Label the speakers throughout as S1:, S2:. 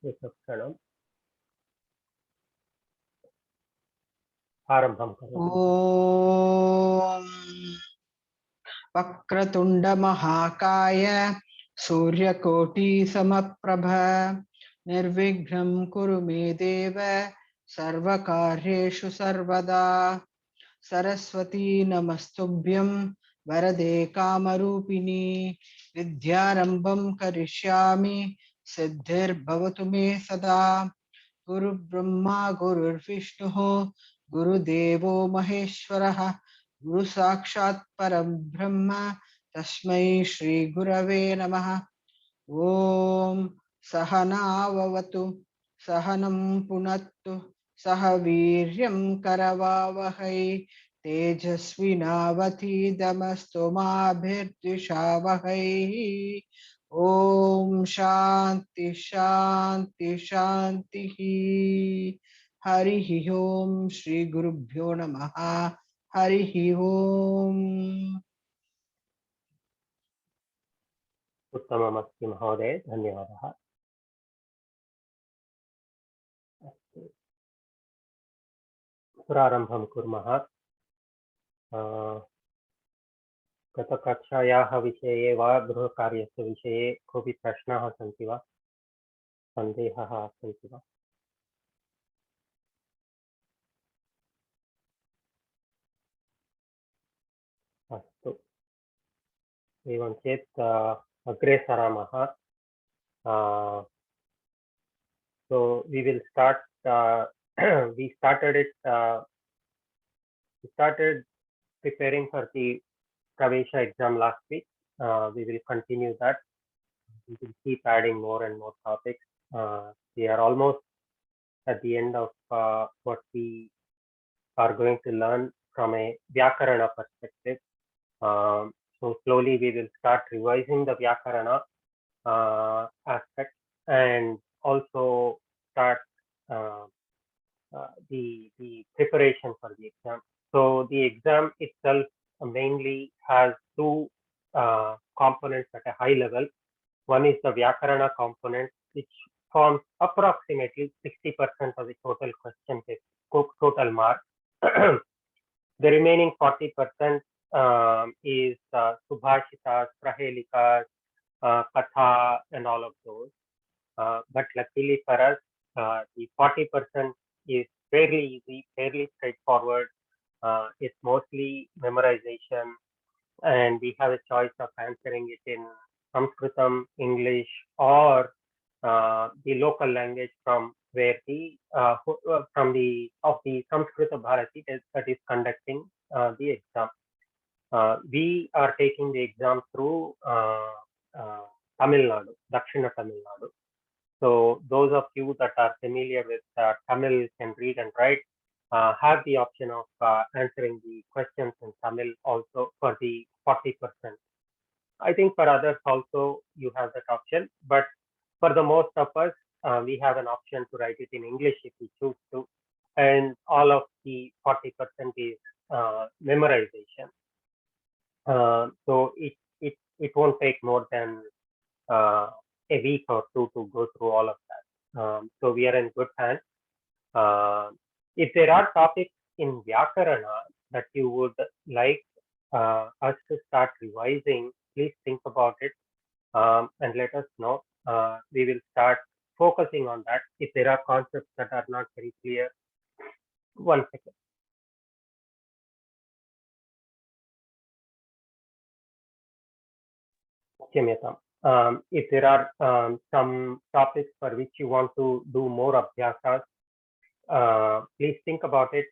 S1: एकक्षणम् आरम्भं करोतु।
S2: ॐ वक्रतुंड महाकाय सूर्यकोटि समप्रभ निर्विघ्नं कुरु मे देव सर्वकार्येषु सर्वदा सरस्वती नमस्तुभ्यं वरदे कामरूपिणी विद्यारंभं करिष्यामि सिद्धिर्भवतु मे सदा गुरु ब्रह्मा गुरुर्विष्णुः गुरुदेवो महेश्वरः गुरु साक्षात् परं ब्रह्म तस्मै श्री गुरवे नमः। ओम सहनाववतु सहनं पुनत्तु सह वीर्यं करवावहै तेजस्विनावधीतमस्तु मा विद्विषावहै। ओम शांति शांति शांति। हरि ओम श्री गुरुभ्यो नमः। हरि ओम।
S1: उत्तममस्ति महोदय, धन्यवादः। अस्तु, प्रारम्भं कुर्मः। गतकक्षायाः विषये वा गृहकार्यस्य विषये कोऽपि प्रश्नाः सन्ति वा, सन्देहाः सन्ति वा? अस्तु, एवं चेत् अग्रे सरामः। So we will start. We started preparing for the Pravesha exam last week. We will continue that. We will keep adding more and more topics. We are almost at the end of what we are going to learn from a Vyakarana perspective. So slowly we will start revising the Vyakarana aspect and also start the preparation for the exam. So the exam itself mainly has two components at a high level. One is the Vyakarana component, which forms approximately 60% of the total question total mark. The remaining 40% is Subhashitas, Prahelikas, Katha, and all of those. But luckily for us, the 40% is fairly easy, fairly straightforward. It's mostly memorization, and we have a choice of answering it in Sanskritam, English, or the local language from where the of the Samskrita Bharati that is conducting the exam. We are taking the exam through Tamil Nadu, Dakshina Tamil Nadu. So those of you that are familiar with Tamil can read and write, have the option of answering the questions in Tamil also for the 40%. I think for others also you have that option, but for the most of us, we have an option to write it in English if we choose to, and all of the 40% is memorization. So it won't take more than a week or two to go through all of that. So we are in good hands. If there are topics in Vyakarana that you would like us to start revising, please think about it and let us know. We will start focusing on that. If there are concepts that are not very clear, one second. If there are some topics for which you want to do more abhyasas, please think about it.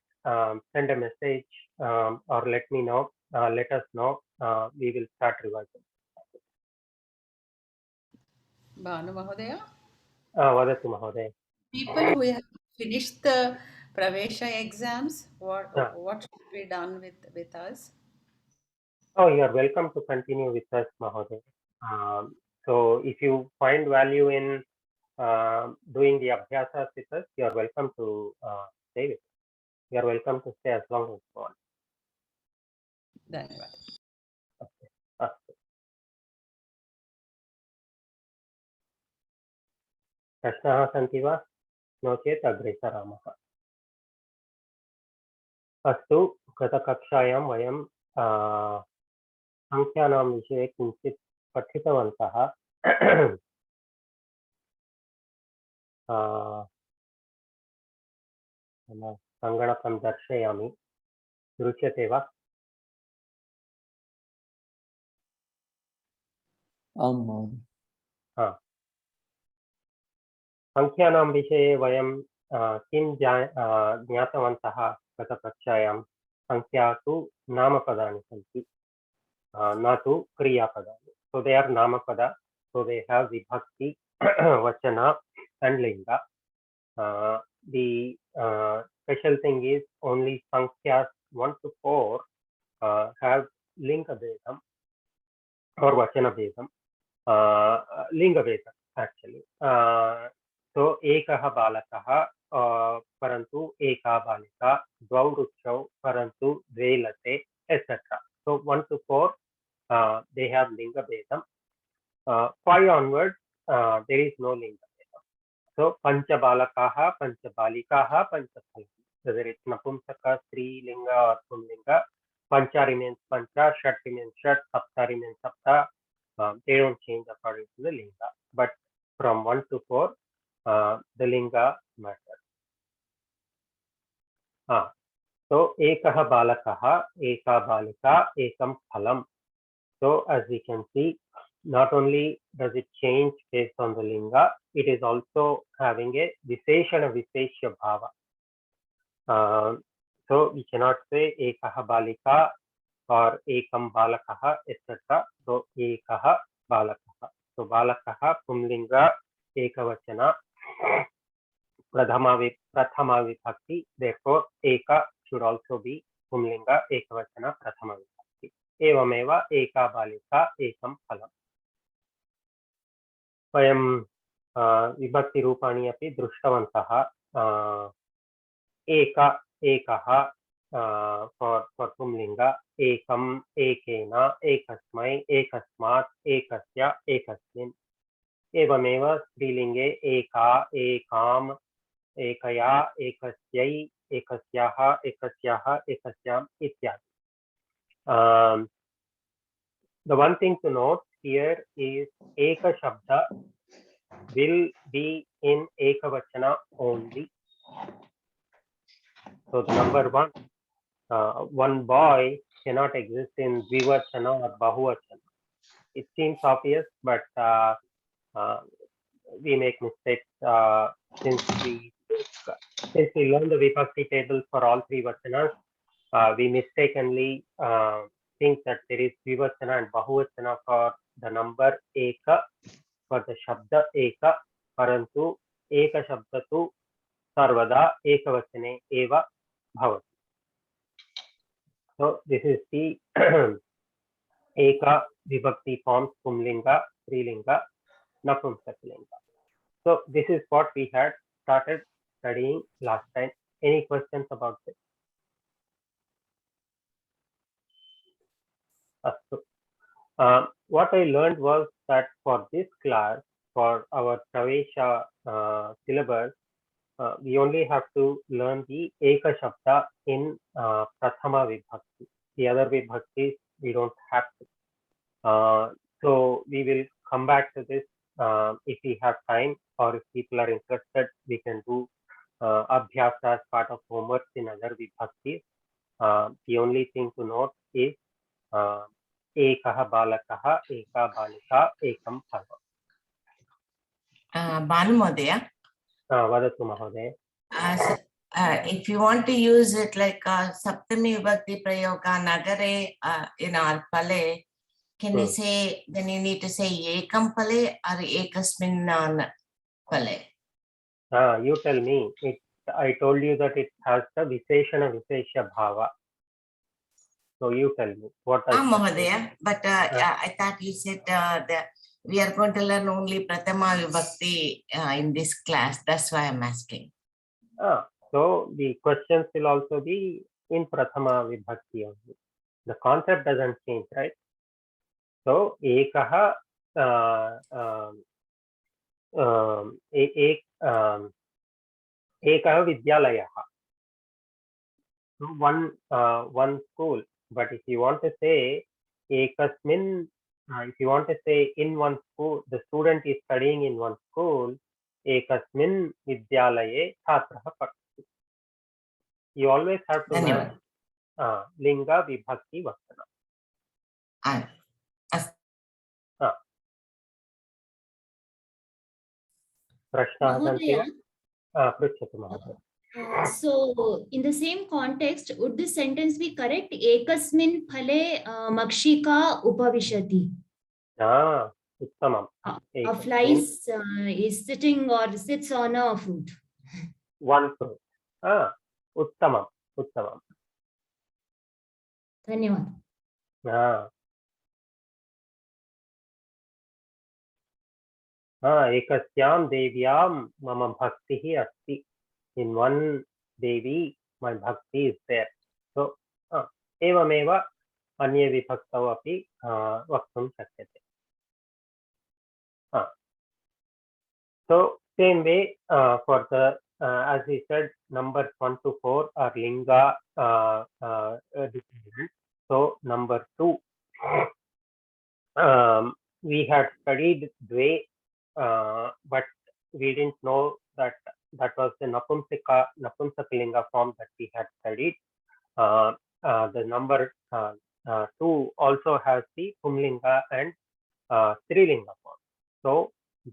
S1: Send a message or let me know. Let us know. We will start revising.
S3: Bhanu Mahodaya?
S1: Vadatu Mahodaya.
S3: People who have finished the Pravesha exams, what should be done with us?
S1: Oh, you are welcome to continue with us, Mahodaya. So if you find value in doing the abhyasas with us, you are welcome to stay with us. You are welcome to stay as long as you want.
S3: Dhanyavad.
S1: Okay. प्रश्नाः सन्ति वा? नो चेत् अग्रे सरामः। अस्तु, गतकक्षायां वयं संख्यानां विषये किञ्चित् पठितवन्तः। सङ्गणकं दर्शयामि, दृश्यते वा?
S4: आम् महोदय।
S1: संख्यानां विषये वयं किं ज्ञातवन्तः गतकक्षायां? संख्या तु नामपदानि सन्ति, न तु क्रियापदानि. So they are namapada, so they have vibhakti, vachana and linga. The special thing is only sankhyas 1 to 4 have linga bedam or vachana bedam, linga bedam actually. So एकः बालकः परन्तु एका बालिका, द्वौ वृक्षौ परन्तु द्वे लते, etc. So 1 to 4 they have linga bedam. 5 onwards there is no linga bedam. So pancha balakaha, pancha balikaha, pancha phalam. Whether it's napumsaka, strilinga or pumlinga, pancha remains pancha, shat remains shat, sapta remains sapta. They don't change according to the linga, but from 1 to 4 the linga matters. So ekah balakah, eka balika, ekam phalam. So as we can see, not only does it change based on the linga, it is also having a visheshana visheshya bhava. So we cannot say ekah balika or ekam balakah, etc. So ekah balakah. So balakah pumlinga ekavachana prathama vibhakti. Therefore eka should also be pumlinga ekavachana prathama vibhakti. एवमेव एका बालिका एकं फलम्. वयं विभक्तिरूपाणि अपि दृष्टवन्तः. एकः for पुंलिङ्ग, एकम्, एकेन, एकस्मै, एकस्मात्, एकस्य, एकस्मिन्. एवमेव स्त्रीलिङ्गे एका, एकाम्, एकया, एकस्यै, एकस्याः, एकस्याः, एकस्याम् इत्यादि. The one thing to note here is Eka Shabda will be in Ekavachana only. So the number one, one boy cannot exist in Dvivachana or Bahuvachana. It seems obvious, but we make mistakes since we learn the Vibhakti table for all three vachanas. We mistakenly think that there is Dvivachana and Bahuvachana for the number Eka, for the Shabda Eka, Parantu Eka Shabda tu Sarvada Ekavachane Eva Bhavati. So this is the Eka Vibhakti forms Pumlinga, Strilinga, Napumsaklinga. So this is what we had started studying last time. Any questions about this? What I learned was that for this class, for our Pravesha syllabus, we only have to learn the Eka Shabda in Prathama Vibhakti. The other Vibhaktis we don't have to. So we will come back to this if we have time, or if people are interested, we can do Abhyasa as part of homework in other Vibhaktis. The only thing to note is ekah balakah, eka balika, ekam phalam.
S5: Banu Mahodaya,
S1: Vadatu Mahodaya.
S5: if you want to use it like Saptami Vibhakti Prayoga Nagare or Pale, can you say, then you need to say Ekam Pale or Ekasmin Pale?
S1: You tell me. I told you that it has the Visheshana Visheshya Bhava. So you tell me. What does
S5: Mahodaya, but I thought you said that we are going to learn only Prathama Vibhakti in this class. That's why I'm asking.
S1: So the questions will also be in Prathama Vibhakti only. The concept doesn't change, right? So Ekaha एकः विद्यालयः, one school. But if you want to say ekasmin, if you want to say in one school, the student is studying in one school, ekasmin vidyalaye chhatrah patati. You always have to match linga vibhakti vakana. प्रश्नाः सन्ति वा? पृच्छतु महोदय।
S4: So in the same context, would this sentence be correct? Ekasmin phale makshika upavishati.
S1: उत्तमम्।
S4: A fly is sitting or sits on a fruit.
S1: One fruit. उत्तमम् उत्तमम्।
S4: धन्यवाद।
S1: एकस्यां देव्यां मम भक्तिः अस्ति। In one devi, my bhakti is there. So एवमेव अन्ये विभक्तौ अपि वक्तुं शक्यते। So same way for the as we said, numbers 1 to 4 are linga dependent. So number 2, we had studied dve, but we didn't know that that was the Napumsakalinga form that we had studied. The number 2 also has the Pumlinga and Strilinga form. So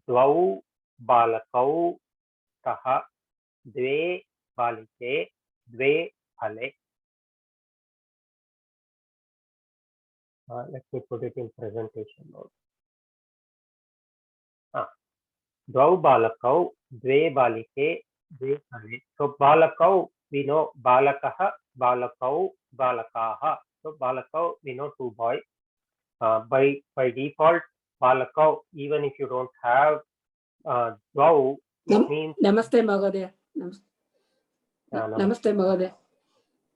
S1: dvau balakau kaha dve balike dve phale. Let me put it in presentation mode. Dvau balakau dve balike dve phale. So balakau, we know balakaha, balakau, balakaha. So balakau, we know 2 boys. By default, balakau, even if you don't have dvau, it means
S6: Namaste Mahodaya. Namaste Mahodaya.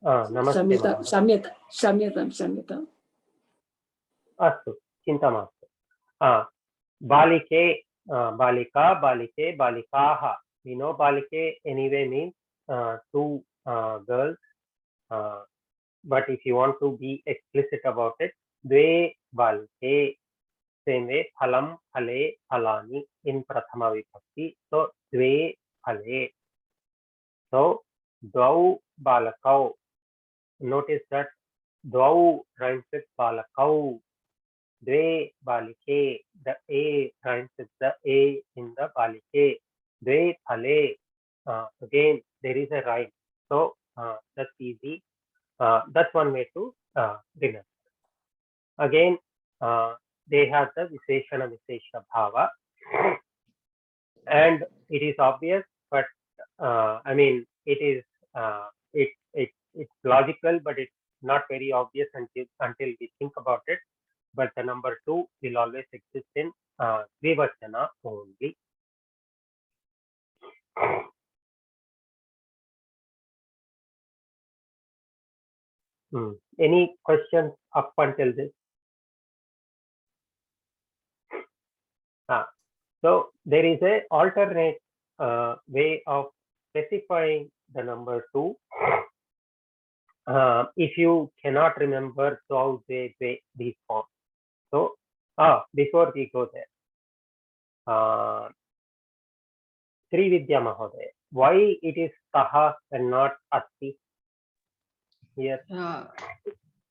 S1: Namaste
S6: Shamyatam.
S1: अस्तु, चिन्ता मास्तु। बालिके, balika, balike, balikaha. We know balike anyway means 2 girls. But if you want to be explicit about it, dve balike. Same way, phalam, phale, phalani in prathama vibhakti. So dve phale. So dvau balakau. Notice that dvau rhymes with balakau. Dve balike, the a rhymes with the a in the balike. Dve phale, again there is a rhyme. So that's easy. That's one way to remember. Again, they have the Visheshana Vishesha Bhava, and it is obvious, but I mean it is it's logical, but it's not very obvious until we think about it. But the number 2 will always exist in Dvivachana only. Any questions up until this? So there is a alternate way of specifying the number 2. If you cannot remember these forms. So before we go there, Srividya Mahodaya, why it is Taha and not Asti here?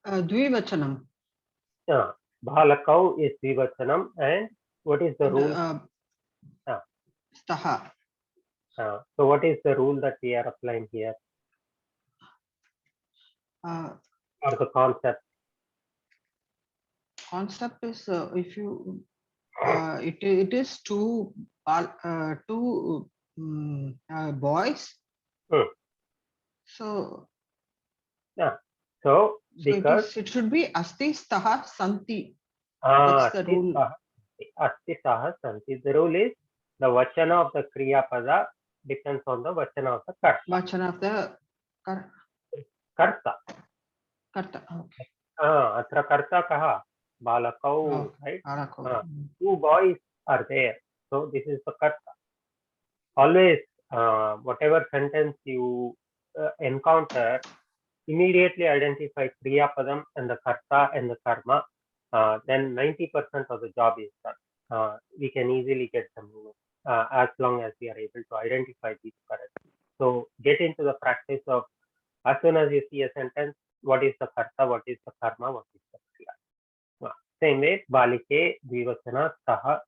S2: Dvivachanam.
S1: Balakau is Dvivachanam, and what is the rule?
S2: Staha.
S1: So what is the rule that we are applying here? Or the concept?
S2: Concept is if you it is 2 boys. So
S1: so because
S2: it should be asti staha santi. That's the rule.
S1: Asti staha santi. The rule is the vachana of the kriya pada depends on the vachana of the karta.
S2: Vachana of the
S1: karta.
S2: Karta. Okay.
S1: Atra karta kaha? Balakau, right?
S2: 2
S1: 2 boys are there. So this is the karta. Always, whatever sentence you encounter, immediately identify Kriya Padam and the karta and the karma. Then 90% of the job is done. We can easily get the meaning as long as we are able to identify these correctly. So get into the practice of, as soon as you see a sentence, what is the karta, what is the karma, what is the kriya. Same way, balike dvivachana saha,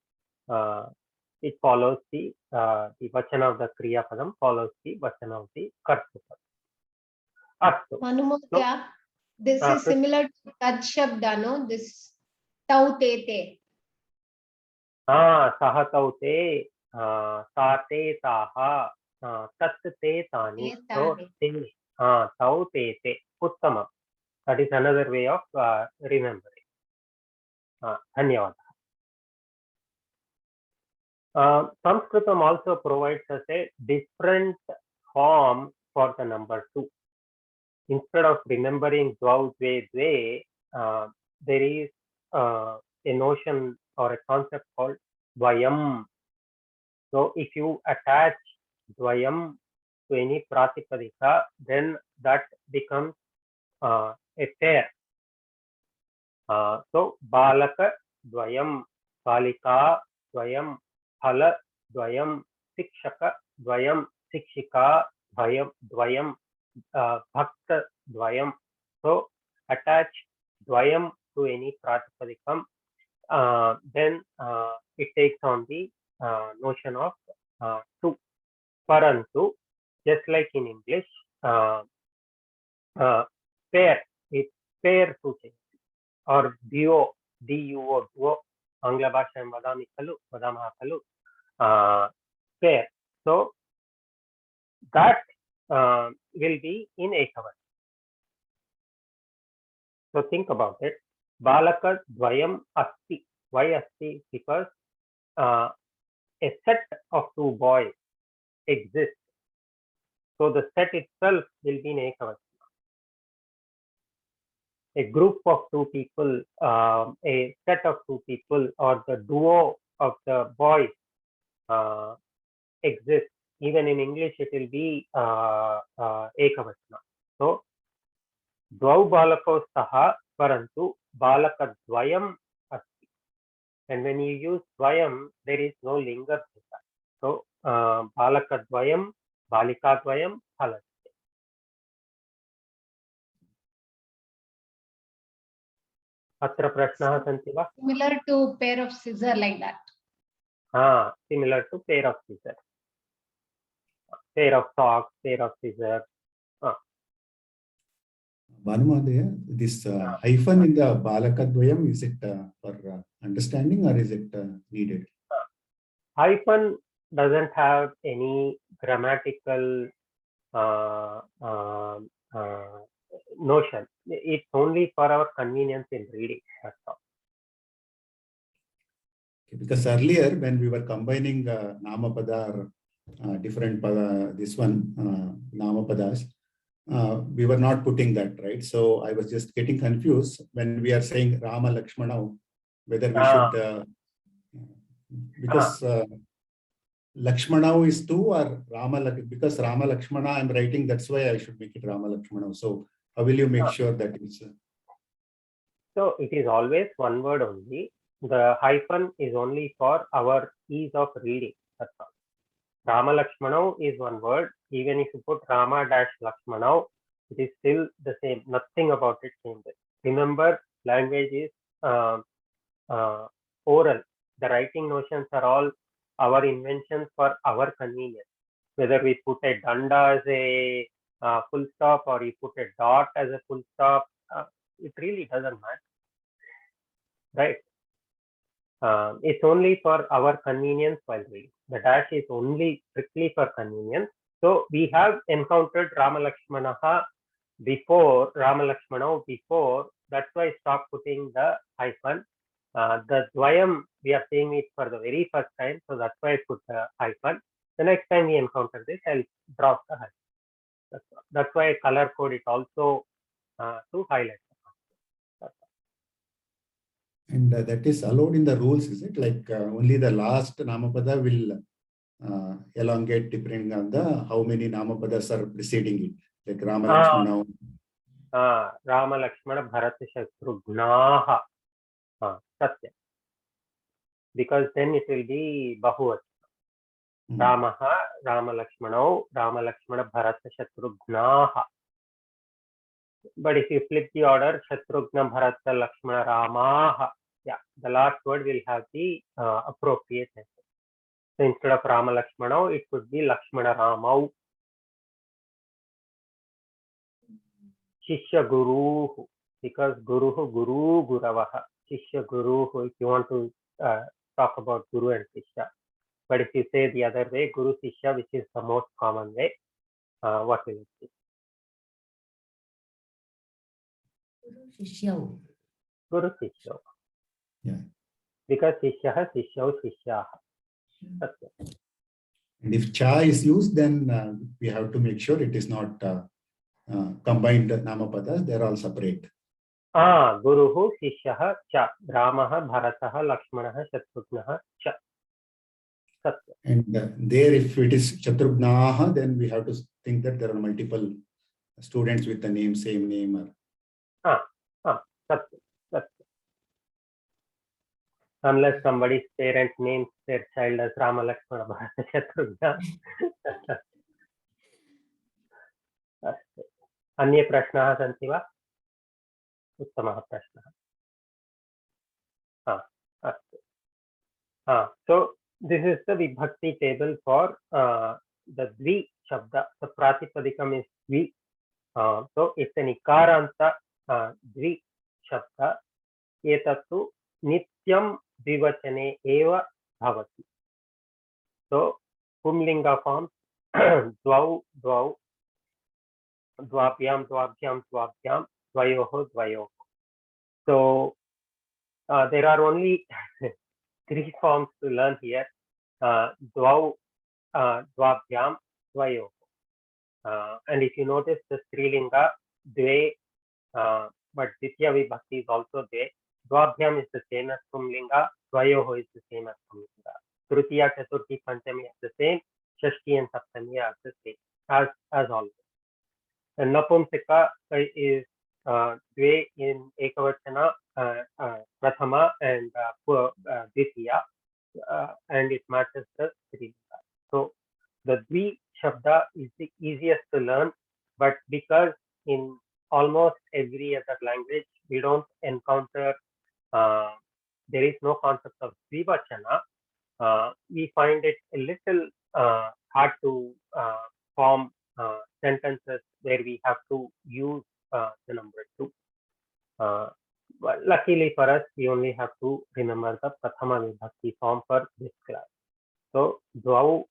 S1: it follows the vachana of the kriya padam follows the vachana of the karta padam. Astu.
S7: Manumadya, this is
S1: Krishna.
S7: similar to Tat Shabda, no? This Tau Te Te.
S1: सह तौ ते सा ते ताः तत् ते तानि. So ते तौ ते ते उत्तमम्. That is another way of remembering. धन्यवादः. Sanskritam also provides us a different form for the number 2. Instead of remembering dvau dve dve, there is a notion or a concept called dvayam. So if you attach dvayam to any pratipadika, then that becomes a pair. So balaka dvayam, balika dvayam, phala dvayam, shikshaka dvayam, shikshika dvayam, bhakta dvayam. So attach dvayam to any pratipadikam, then it takes on the notion of 2. Parantu, just like in English, pair, it's pair to change, or duo, duo, duo, Angla bhashayam vadami khalu, vadamaha khalu, pair. So that will be in Ekavachana. So think about it. Balaka dvayam asti. Why asti? Because a set of 2 boys exists. So the set itself will be in Ekavachana. A group of 2 people, a set of 2 people, or the duo of the boys exists. Even in English, it will be Ekavachana. So, dvau balakau saha parantu balakadvayam asti. And when you use dvayam, there is no linga. So, balakadvayam, balikadvayam, phalat. Atra prashnaः सन्ति वा?
S7: Similar to pair of scissor, like that.
S1: Similar to pair of scissors. Pair of socks, pair of scissors.
S8: Bhanumadaya, this hyphen in the balakadvayam, is it for understanding or is it needed?
S1: Hyphen doesn't have any grammatical notion. It's only for our convenience in reading. That's all.
S8: Because earlier when we were combining Namapada or different pada, this one Namapadas, we were not putting that, right? So I was just getting confused when we are saying Rama Lakshmana, whether we should, because Lakshmana is 2 or Rama, because Rama Lakshmana I'm writing, that's why I should make it Rama Lakshmana. So how will you make sure that it's...
S1: So it is always one word only. The hyphen is only for our ease of reading. That's all. Rama Lakshmana is one word. Even if you put Rama dash Lakshmana, it is still the same. Nothing about it changes. Remember, language is oral. The writing notions are all our inventions for our convenience. Whether we put a danda as a full stop or you put a dot as a full stop, it really doesn't matter, right? It's only for our convenience while reading. The dash is only strictly for convenience. So we have encountered Rama Lakshmana before, that's why I stopped putting the hyphen. The dvayam, we are saying it for the very first time, so that's why I put the hyphen. The next time we encounter this, I'll drop the hyphen. That's why I color code it also to highlight.
S8: And that is allowed in the rules, is it? Like only the last Namapada will elongate depending on the how many Namapadas are preceding it. Like Rama Lakshmana.
S1: Rama Lakshmana Bharata Shatrugnaha. Satya. Because then it will be Bahuvachana. Ramaha, Rama Lakshmano, Rama Lakshmana Bharata Shatrugnaha. But if you flip the order, Shatrugna Bharata Lakshmana Ramaha, yeah, the last word will have the appropriate method. So instead of Rama Lakshmano, it could be Lakshmana Ramau. Shishya Guruhu, because Guruhu, Guru Guravaha. Shishya Guruhu, if you want to talk about Guru and Shishya. But if you say the other way, Guru Shishya, which is the most common way, what will it be? Guru Shishya.
S8: Yeah.
S1: Because Shishya, Shishya, Shishya.
S8: And if cha is used, then we have to make sure it is not combined Namapadas, they're all separate.
S1: Guruhu, Shishyaha, cha. Ramaha, Bharataha, Lakshmanaha, Shatrugnaha, cha. Satya.
S8: And there, if it is Shatrugnaha, then we have to think that there are multiple students with the name, same name.
S1: Satya. Unless somebody's parent names their child as Rama Lakshmana Bharata Shatrugna. अन्ये प्रश्नाः सन्ति वा? उत्तमः प्रश्नः. अस्तु. So this is the Vibhakti table for the Dvi Shabda. The Pratipadikam is Dvi. So it's an Ikaranta Dvi Shabda. Etattu Nityam Dvivachane eva bhavati. So Pumlinga forms Dvau, Dvau, Dvabhyam, Dvabhyam, Dvabhyam, Dvayoho, Dvayoho. So there are only 3 forms to learn here. Dvau, Dvabhyam, Dvayoho. And if you notice the Strilinga, Dve, but Ditya Vibhakti is also Dve. Dvabhyam is the same as Pumlinga, Dvayoho is the same as Pumlinga. Tritiya, Chaturthi, Panchami is the same. Shashti and Saptami are the same as always. And Napumsaka is Dve in Ekavachana, Prathama and Ditya, and it matches the Strilinga. So the Dvi Shabda is the easiest to learn, but because in almost every other language we don't encounter, there is no concept of Dvivachana, we find it a little hard to form sentences where we have to use the number 2. But luckily for us, we only have to remember the Prathama Vibhakti form for this class. So Dvau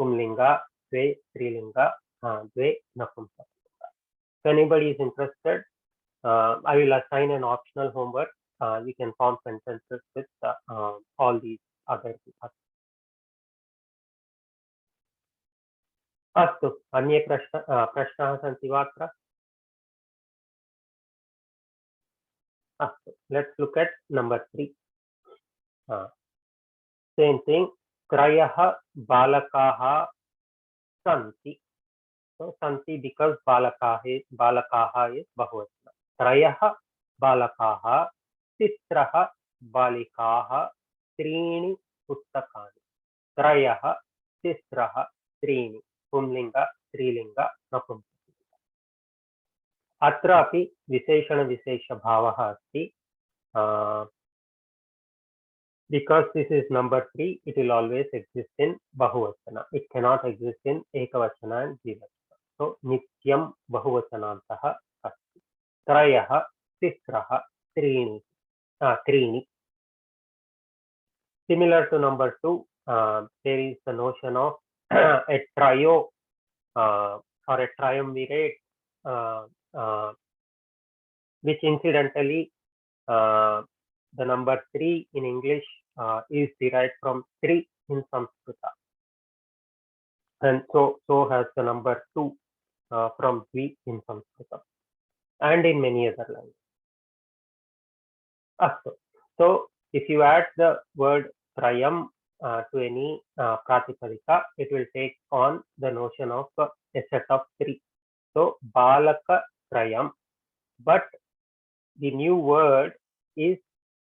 S1: Pumlinga, Dve Strilinga, Dve Napumsaka. If anybody is interested, I will assign an optional homework. You can form sentences with all these other Vibhakti. अस्तु, अन्ये प्रश्नाः सन्ति वा अत्र? अस्तु, let's look at number 3. Same thing, त्रयः बालकाः सन्ति. So santi because balakaha is bahuvachana. Trayaha balakaha, tistraha balikaha, trini pustakani. Trayaha, tistraha, trini. Pumlinga, strilinga, napumsaka. Atra api visheshana vishesha bhavaha asti. Because this is number 3, it will always exist in bahuvachana. It cannot exist in ekavachana and dvivachana. So nityam bahuvachanantaha asti. Trayaha, tistraha, trini. Similar to number 2, there is the notion of a trio or a triumvirate, which incidentally the number 3 in English is derived from 3 in Sanskrita, and so has the number 2 from Dvi in Sanskrita and in many other languages. Astu. So if you add the word trayam to any pratipadika, it will take on the notion of a set of three. So balaka trayam, but the new word is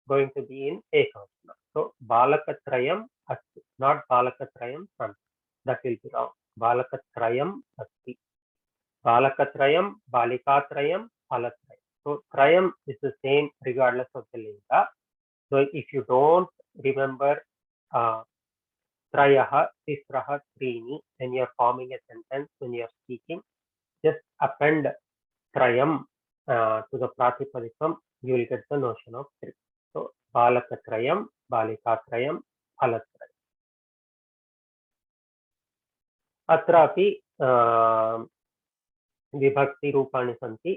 S1: going to be in ekavachana. So balakatrayam asti, not balakatrayam santi. That will be wrong. Balakatrayam asti. Balakatrayam, balikatrayam, phalatrayam. So trayam is the same regardless of the linga. So if you don't remember trayaha, tisraha, trini, when you are forming a sentence, when you are speaking, just append trayam to the pratipadikam, you will get the notion of three. So balakatrayam, balikatrayam, phalatrayam. अत्रापि विभक्ति रूपाणि सन्ति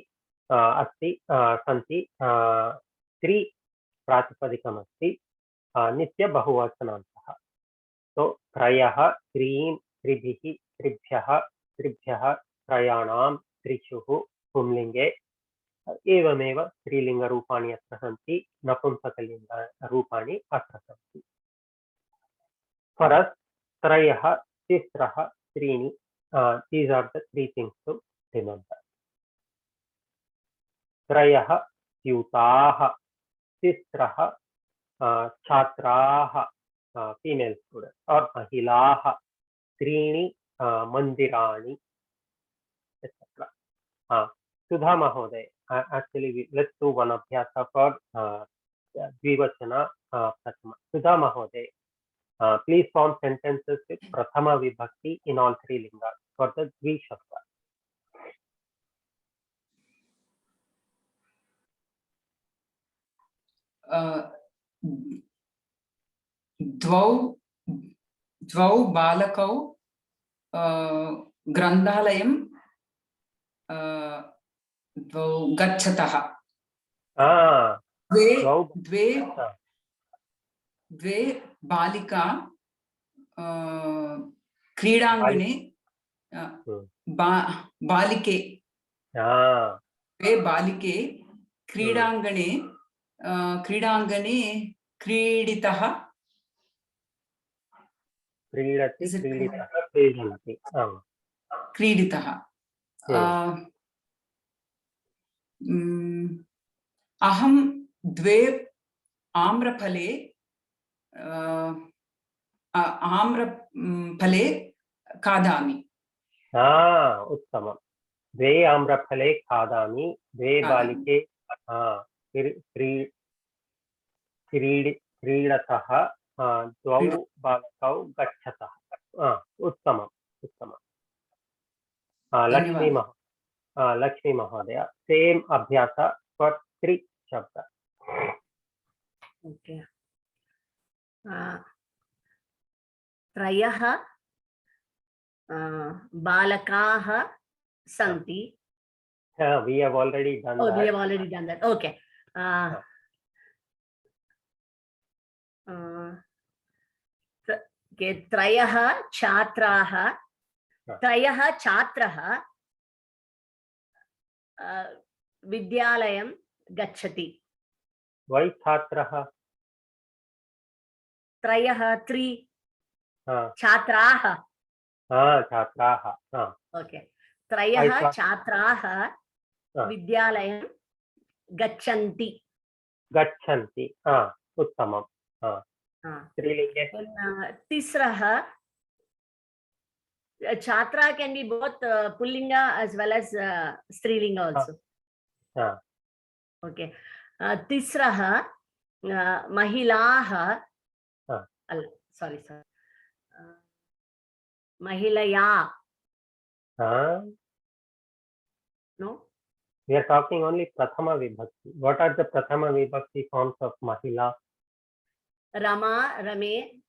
S1: अस्ति सन्ति त्रि प्रातिपदिकमस्ति नित्य बहुवचनान्तः. तो त्रयः, त्रीन्, त्रिभिः, त्रिभ्यः, त्रिभ्यः, त्रयाणां, त्रिषुः पुंलिङ्गे. एवमेव स्त्रीलिङ्गरूपाणि अत्र सन्ति, नपुंसकलिङ्गरूपाणि अत्र सन्ति. फरस् त्रयः, तिस्रः, त्रीणि. These are the three things to remember. त्रयः स्यूताः, तिस्रः छात्राः, female students or महिलाः, त्रीणि मंदिराणि, etc. Sudha Mahoday, actually let's do one abhyasa for Dvivachana Prathama. Sudha Mahoday, please form sentences with Prathama Vibhakti in all three lingas for the Dvi Shabda.
S9: द्वौ बालकौ ग्रन्थालयं द्वौ गच्छतः. द्वे बालिका क्रीडाङ्गणे बालिके द्वे बालिके क्रीडाङ्गणे क्रीडितः. क्रीडितः. अहं द्वे आम्रफले खादामि.
S1: उत्तमम्. द्वे आम्रफले खादामि. द्वे बालिके क्रीडतः. द्वौ बालकौ गच्छतः. उत्तमम् उत्तमम्. लक्ष्मी महोदय, सेम अभ्यास फॉर त्रि शब्द.
S10: ओके. त्रयः बालकाः सन्ति.
S1: We have already done that.
S10: We have already done that. Okay. त्रयः छात्राः, त्रयः छात्रः विद्यालयं गच्छति.
S1: Why छात्रः?
S10: त्रयः, त्रि छात्राः.
S1: छात्राः.
S10: ओके. त्रयः छात्राः विद्यालयं गच्छन्ति.
S1: गच्छन्ति. उत्तमम्. स्त्रीलिङ्गे
S10: तिस्रः, chhatra can be both pullinga as well as strilinga also. Okay. Tisraha mahilaha. Sorry. Mahilaya. No?
S1: We are talking only Prathama Vibhakti. What are the Prathama Vibhakti forms of Mahila?
S10: Rama, Rame.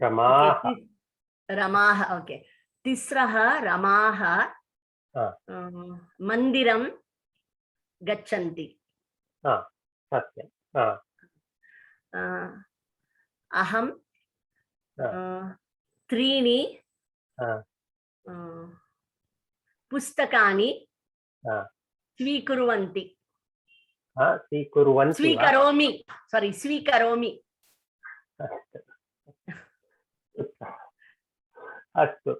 S1: Ramaha.
S10: Okay. Ramaha. Okay. Tisraha Ramaha Mandiram Gachanti.
S1: Satyam.
S10: Aham Trini Pustakani Svikurvanti.
S1: स्वीकुर्वन्ति वा?
S10: स्वीकरोमि, sorry, स्वीकरोमि.
S1: अस्तु.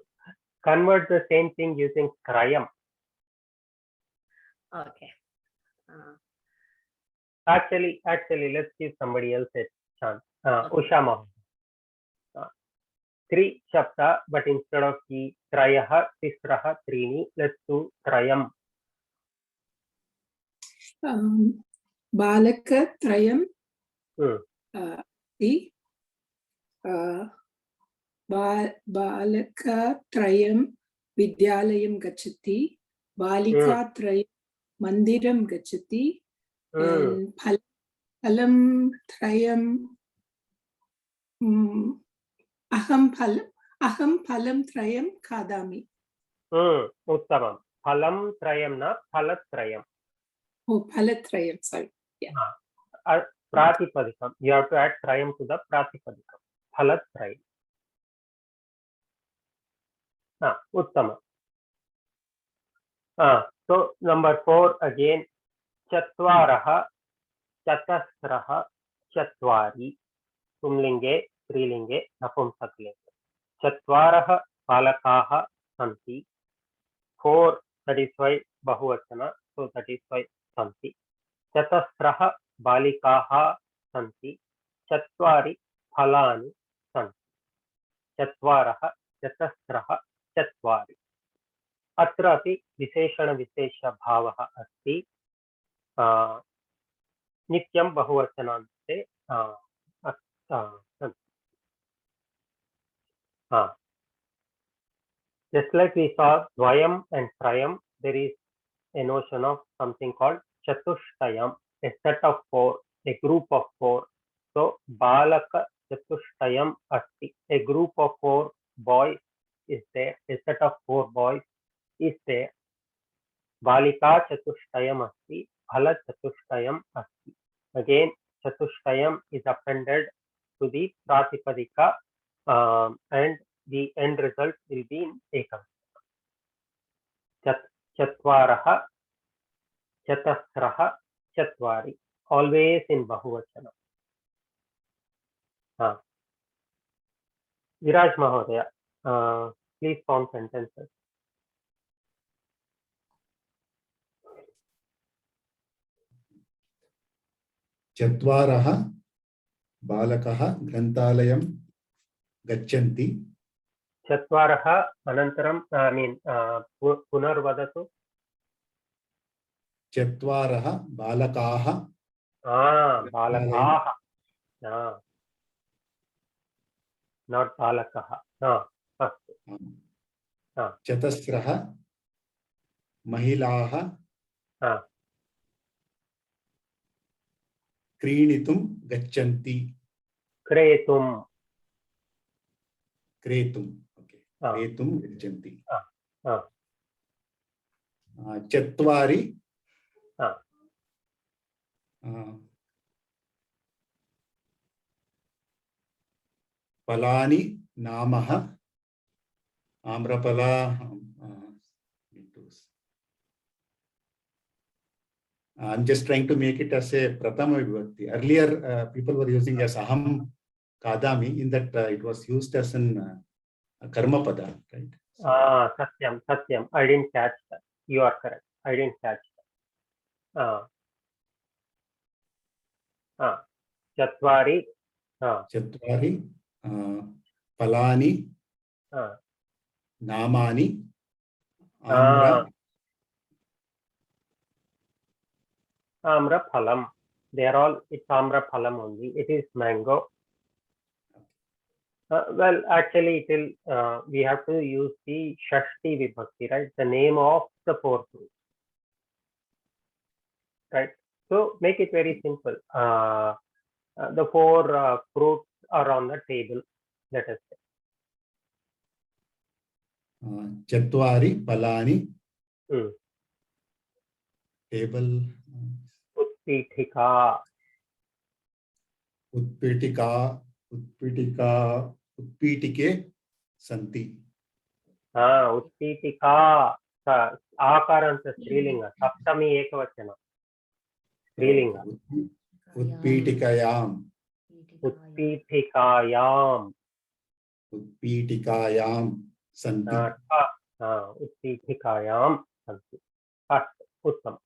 S1: Convert the same thing using krayam.
S10: Okay.
S1: Actually, let's give somebody else a chance. Usha Mohan. Three shabda, but instead of the trayah, tisraha, trini, let's do trayam.
S6: बालकत्रयं बालकत्रयं विद्यालयं गच्छति, बालिकात्रयं मन्दिरं गच्छति, फलं त्रयं अहं फलं त्रयं खादामि.
S1: उत्तमं. फलं त्रयं न फलत्रयं.
S6: Oh, phalatrayam, sorry. Yeah.
S1: Pratipadikam. You have to add trayam to the pratipadikam. Phalatrayam. Uttama. So number 4 again. Chatvaraha, chatasraha, chatvari. Pumlinge, strilinge, napumsaklinge. Chatvaraha balakaha santi. 4, that is why bahuvachana. So that is why santi. Chatasraha balikaha santi. Chatvari phalani santi. Chatvaraha, chatasraha, chatvari. अत्रापि विशेषणविशेषभावः अस्ति. नित्यं बहुवचनान्ते just like we saw dvayam and trayam, there is a notion of something called chatushtayam, a set of 4, a group of 4. So balaka chatushtayam asti, a group of 4 boys is there, a set of 4 boys is there. Balika chatushtayam asti, phala chatushtayam asti. Again, chatushtayam is appended to the pratipadika, and the end result will be in ekam. Chatvaraha, chatasraha, chatvari, always in bahuvachana. Viraj Mahodaya, please form sentences.
S8: चत्वारः बालकः ग्रन्थालयं गच्छन्ति.
S1: चत्वारः अनन्तरं पुनर्वदतु.
S8: चत्वारः बालकाः.
S1: बालकाः, not बालकः. अस्तु.
S8: चतस्रः महिलाः क्रीडितुं गच्छन्ति.
S1: क्रेतुं.
S8: ओके, क्रेतुं गच्छन्ति. चत्वारि फलानि नामः आम्रफला. I'm just trying to make it as a prathama vibhakti. Earlier, people were using as aham kadami. In that, it was used as an karma pada, right?
S1: Satyam. I didn't catch that. You are correct. I didn't catch that. Chatvari.
S8: Chatvari falani namani
S1: Amra phalam. They are all, it's amra phalam only. It is mango. Well, actually, it will, we have to use the Shashti Vibhakti, right? The name of the 4 fruits, right? So make it very simple. The 4 fruits are on the table, let us say.
S8: Chatvari palani table. उत्पीठिके सन्ति.
S1: उत्पीठिका आकारान्त स्त्रीलिंग सप्तमी एकवचन. स्त्रीलिंग
S8: उत्पीठिकायाम्
S1: उत्पीठिकायाम्
S8: उत्पीठिकायां सन्ति
S1: उत्पीठिकायां सन्ति अस्तु उत्तमम्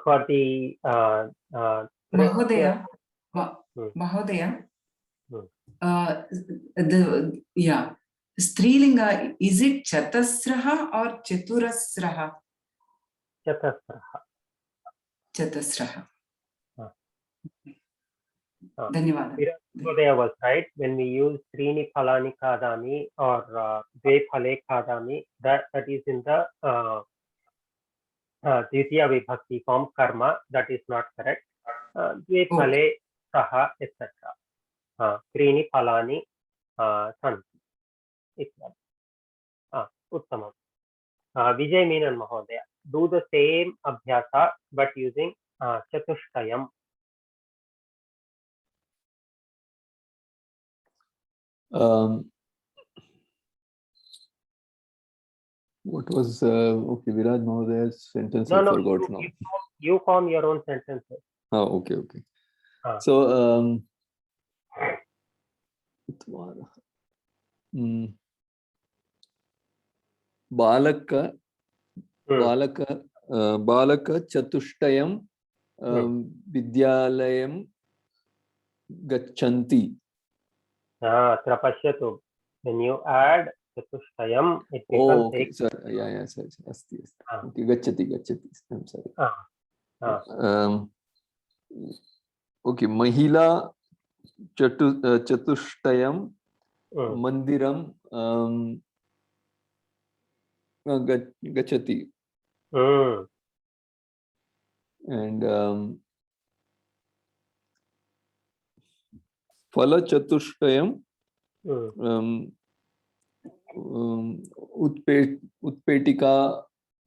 S1: for the
S9: Mahodaya, Mahodaya, yeah, Strilinga, is it Chatasraha or Chaturasraha? Chatasraha. Dhanyawad.
S1: Mahodaya was right. When we use Trini Phalani Khadami or Dve Phale Khadami, that is in the Dvitiya Vibhakti form karma, that is not correct. Dve Phale Saha, etc. Trini Phalani Santi. Uttamam. Vijay Menon Mahodaya, do the same abhyasa but using Chatushtayam.
S11: What was okay, Viraj Mahodaya's sentence?
S1: No,
S11: I
S1: no,
S11: forgot now.
S1: You form your own sentences.
S11: Oh, okay, okay. So, Balaka Chatushtayam Vidyalayam Gacchanti.
S1: Trapashyatu. When you add Chatushtayam, it becomes.
S11: Oh, okay. Sorry. Yeah, sorry. Asti. Okay, Gacchati. I'm sorry. Okay, Mahila Chatushtayam Mandiram Gacchati. And Phala Chatushtayam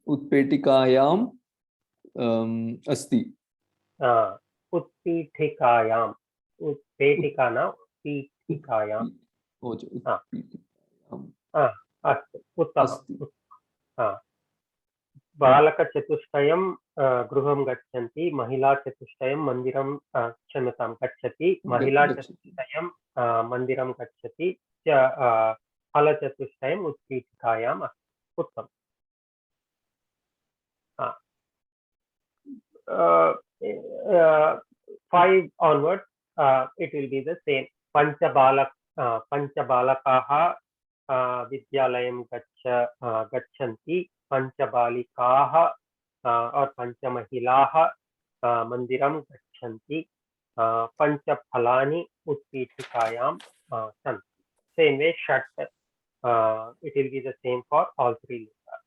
S11: Utpetikayam Asti.
S1: Utpitikayam. Utpetikana Utpitikayam. Astu. Uttamam. Balaka Chatushtayam Gruham Gachanti. Mahila Chatushtayam Mandiram Kshamyatam Gacchati. Mahila Chatushtayam Mandiram Gacchati. Phala Chatushtayam Utpitikayam. Uttam. 5 onwards, it will be the same. Panchabalakaha Vidyalayam Gachanti. Panchabalikaha or Panchamahilaha Mandiram Gachanti. Panchaphalani Utpitikayam Santi. Same way, Shat. It will be the same for all 3 lingas.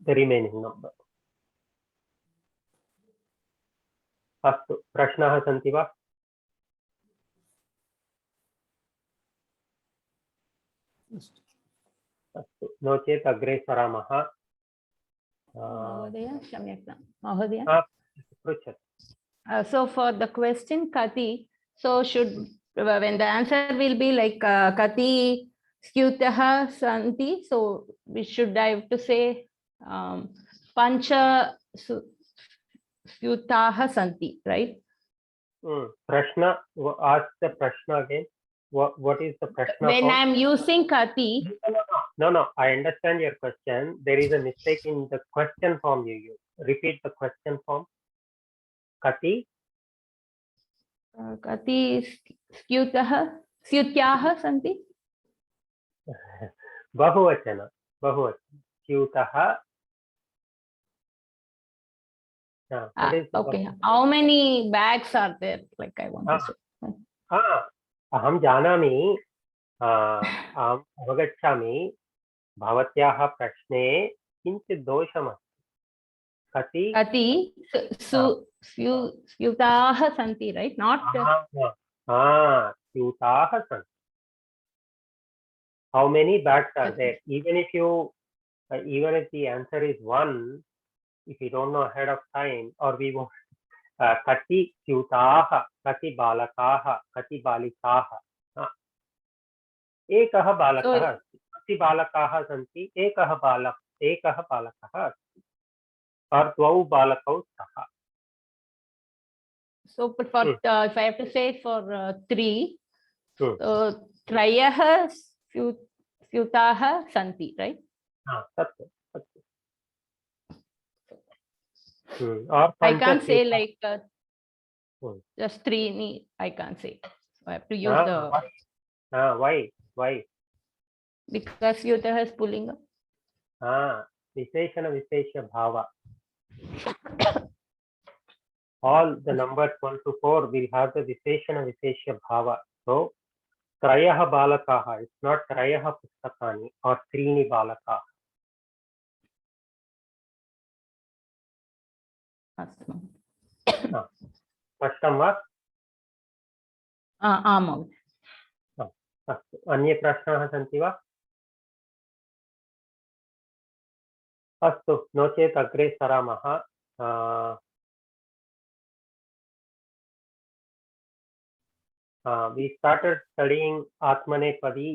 S1: The remaining number. अस्तु प्रश्नाः सन्ति वा? अस्तु नो चेत् अग्रे सरामः।
S12: Mahodaya, Shamyakta. Mahodaya.
S1: पृच्छतु।
S12: So for the question Kati, so should when the answer will be like Kati Skyutaha Santi, so we should have to say Pancha Skyutaha Santi, right?
S1: Prashna, ask the Prashna again. What is the Prashna?
S12: When I am using Kati.
S1: No, I understand your question. There is a mistake in the question form you use. Repeat the question form. Kati?
S12: Kati Skyutyaha Santi?
S1: Bahuvachana. Skyutaha.
S12: Okay. How many bags are there? Like I want to say.
S1: अहं जानामि अवगच्छामि भवत्याः प्रश्ने किञ्चित् दोषमस्ति
S12: कति स्यूताः सन्ति, right? Not
S1: स्यूताः सन्ति. How many bags are there? Even if the answer is 1, if you don't know ahead of time, or we won't. Kati Syutaha, Kati Balakaha, Kati Balikaha. Ekah Balakah अस्ति. Kati Balakaha santi, Ekah Balakah अस्ति. or dvau balakau स्तः.
S12: So but for if I have to say for 3,
S1: Hmm.
S12: so trayah स्यूताः santi, right?
S1: Satya. Or
S12: I can't
S1: pancha
S12: say
S1: स्यूताः.
S12: like
S1: Hmm.
S12: just 3, I can't say. So I have to use
S1: Why?
S12: because Yutah is pulling up.
S1: Visheshana Vishesha Bhava. All the numbers 1 to 4 will have the Visheshana Vishesha Bhava. So, Trayah Balakaha. It's not Trayah Pustakani or Trini Balakaha. Spashtam va?
S12: आम्.
S1: अस्तु. अन्ये प्रश्नाः सन्ति वा? अस्तु, नो चेत् अग्रे सरामः. We started studying Atmanepadi.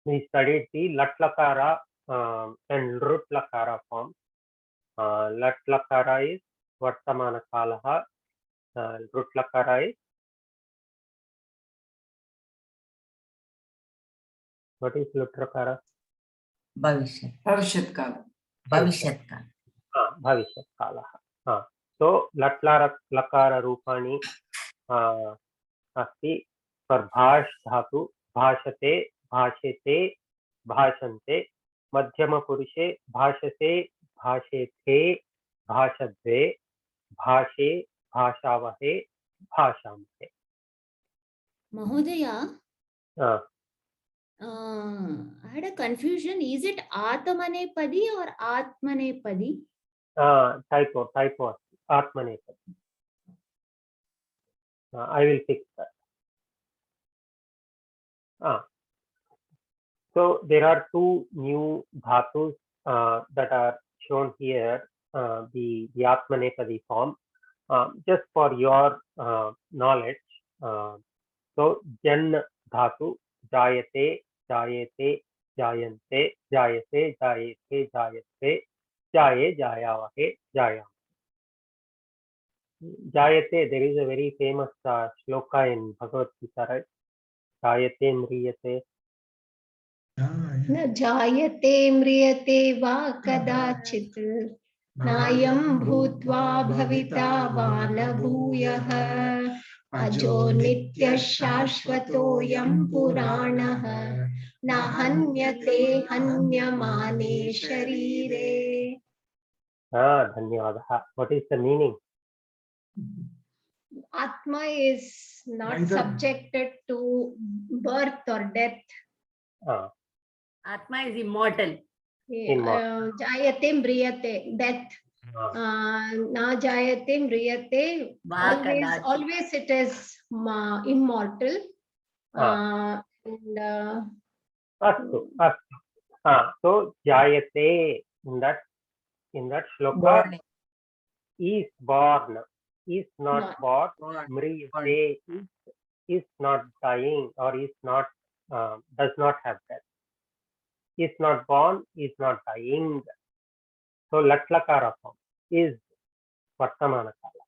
S1: We studied the Lat Lakara and Rut Lakara form. Lat Lakara is Vartamana Kalaha. Rut Lakara is, what is Lut Lakara?
S9: Bhavishyat kala.
S1: Bhavishyat Kalaha. So Lat Lakara Rupani अस्ति for भाष धातु भाषते भाषेते भाषन्ते मध्यम पुरुषे भाषसे भाषेते भाषद्वे भाषे भाषावहे भाषामहे.
S4: Mahodaya, I had a confusion. Is it Atmanepadi or Atmanepadi?
S1: Typo Atmanepadi. I will fix that. So there are 2 new dhatus that are shown here, the Atmanepadi form. Just for your knowledge, so Jan dhatu, Jayate, Jayate, Jayante, Jayase, Jayate, Jayate, Jaye, Jayavahe, Jayam. Jayate, there is a very famous shloka in Bhagavad Gita, right? Jayate mriyate.
S7: न जायते म्रियते वा कदाचित् नायं भूत्वा भविता वा न भूयः अजो नित्यः शाश्वतोऽयं पुराणः न हन्यते हन्यमाने शरीरे.
S1: धन्यवादः. What is the meaning?
S7: Atma is not subjected to birth or death.
S10: Atma is immortal.
S7: Jayate mriyate, death. Na jayate mriyate, always it is immortal.
S1: Astu. So jayate in that shloka is born, is not born. Mriyate is not dying or is not does not have death. Is not born, is not dying. So Latlakara form is Vartamana Kala.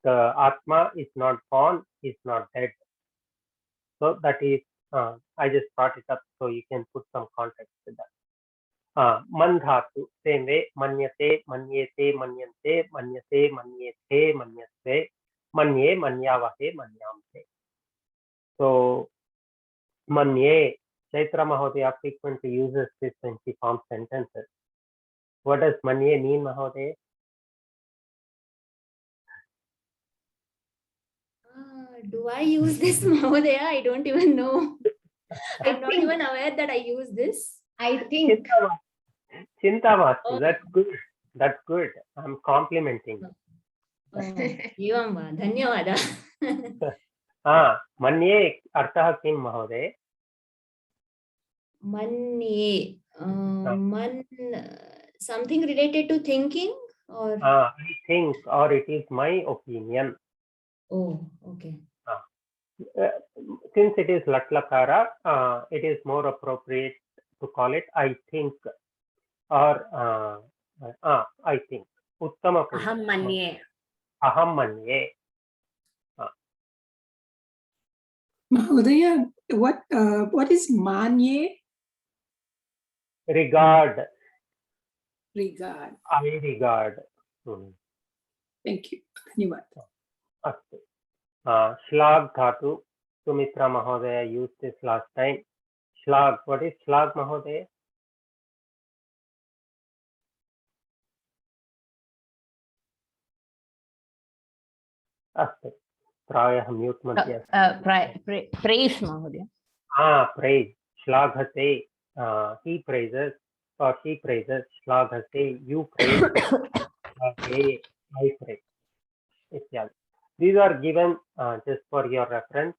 S1: The Atma is not born, is not dead. So that is, I just brought it up so you can put some context to that. Mandhatu, same way, manyate, manyete, manyante, manyase, manyete, manyase, manye, manyavahe, manyamte. So manye, Chaitra Mahodaya frequently uses this when she forms sentences. What does manye mean, Mahodaya?
S4: Do I use this, Mahodaya? I don't even know. I'm not even aware that I use this.
S7: I think.
S1: Chintamastu. That's good. That's good. I'm complimenting.
S4: Evam va. Dhanyavada.
S1: Manye artah kim, Mahodaya?
S4: Manye. Something related to thinking or?
S1: I think, or it is my opinion.
S4: Oh, okay.
S1: Since it is Latlakara, it is more appropriate to call it I think. or I think Uttama Purush.
S10: Aham manye.
S1: Aham manye.
S6: Mahodaya, what is manye?
S1: Regard.
S6: Regard.
S1: I regard.
S6: Thank you. Dhanyavad.
S1: Astu. Shlag dhatu. Sumitra Mahodaya used this last time. Shlag. What is Shlag Mahodaya? Astu. प्रायः mute मध्ये
S12: praise Mahodaya.
S1: Praise. Shlaghate. He praises or she praises. Shlaghate. You praise. Shlaghate. I praise. These are given just for your reference.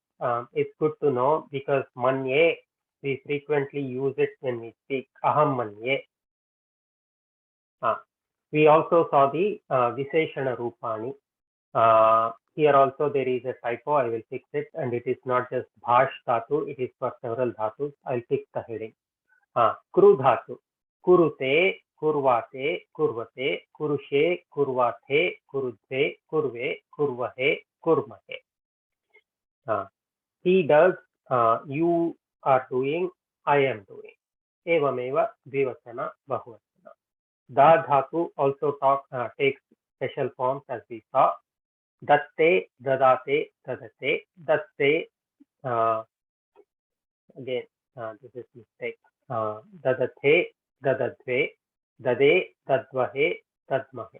S1: It's good to know because manye, we frequently use it when we speak. Aham manye. We also saw the Visheshana Rupani. Here also there is a typo. I will fix it, and it is not just bhash dhatu, it is for several dhatus. I'll fix the heading. Kru dhatu. Kurute, kurvate, kurvate, kurushe, kurvate, kurudve, kurve, kurvahe, kurmahe. He does, you are doing, I am doing. Evameva dvivachana bahuvachana. Da dhatu also takes special forms as we saw. Datte, dadate, dadate, datte, again, this is mistake. Dadate, dadadve, dade, dadvahe, dadmahe.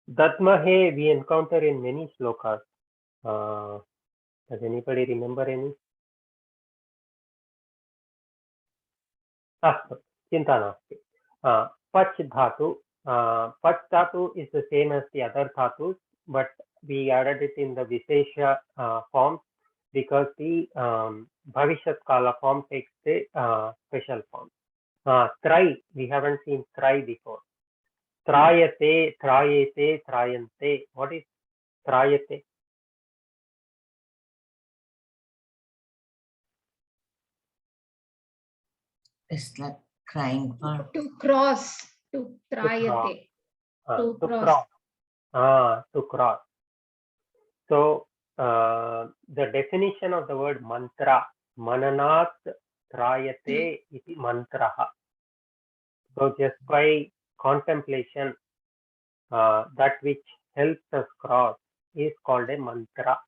S1: Dadmahe we encounter in many slokas. Does anybody remember any? Astu, chinta nasti. Pach dhatu. Pach dhatu is the same as the other dhatus, but we added it in the Vishesha form because the Bhavishyat Kala form takes the special form. Trai, we haven't seen trai before. Trayate, trayete, trayante. What is trayate?
S5: It's like crying for.
S7: To cross. To trayate. To cross.
S1: To cross. So the definition of the word mantra, mananat trayate iti mantraha. So just by contemplation, that which helps us cross is called a mantra.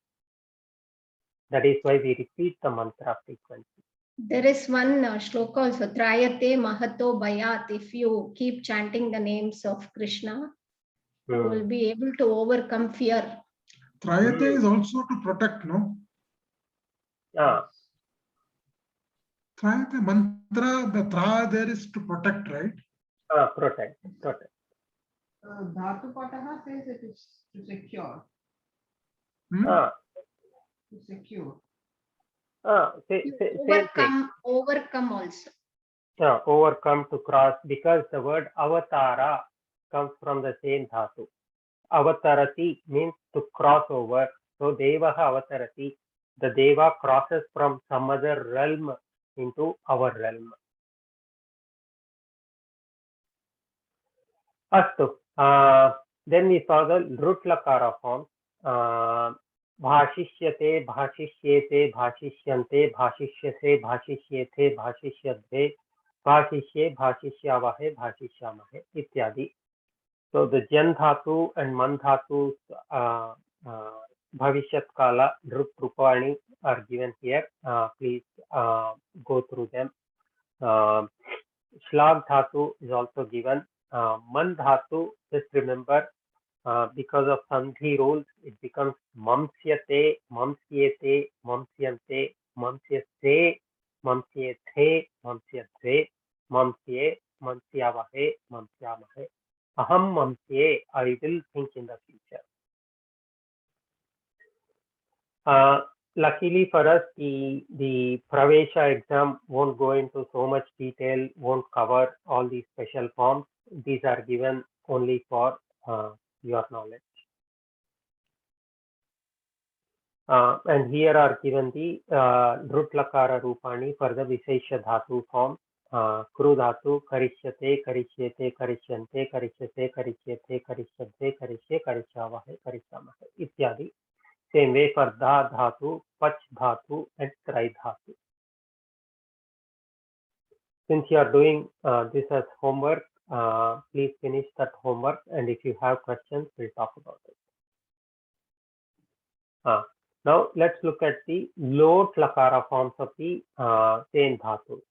S1: That is why we repeat the mantra frequently.
S7: There is one shloka also, Trayate Mahato Bhayat. If you keep chanting the names of Krishna, you will be able to overcome fear.
S13: Trayate is also to protect, no? Trayate mantra, the tra there is to protect, right?
S1: Protect.
S2: Dhatu Pataha says it is to secure.
S1: To
S2: secure.
S7: Overcome also.
S1: Overcome, to cross, because the word avatara comes from the same dhatu. Avatarati means to cross over. So Devaha avatarati. The Deva crosses from some other realm into our realm. Astu. Then we saw the Rut Lakara form. Bhashishyate, bhashishyete, bhashishyante, bhashishyase, bhashishyethe, bhashishyadve, bhashishye, bhashishyavahe, bhashishyamahe, ityadi. So the Jan dhatu and Man dhatu Bhavishyat Kala, Rut Rupani are given here. Please go through them. Shlag dhatu is also given. Man dhatu, just remember, because of Sandhi rules, it becomes mamsyate, mamsyete, mamsyante, mamsyase, mamsyethe, mamsyadve, mamsye, mamsyavahe, mamsyamahe. Aham mamsye, I will think in the future. Luckily for us, the Pravesha exam won't go into so much detail, won't cover all these special forms. These are given only for your knowledge. And here are given the Rut Lakara Rupani for the Vishesha Dhatu form. Kru dhatu, karishyate, karishyete, karishyante, karishyate, karishyate, karishyate, karishye, karishyavahe, karishyamahe, ityadi. Same way for dha dhatu, pach dhatu, and trai dhatu. Since you are doing this as homework, please finish that homework, and if you have questions, we'll talk about it. Now let's look at the lot lakara forms of the same dhatu.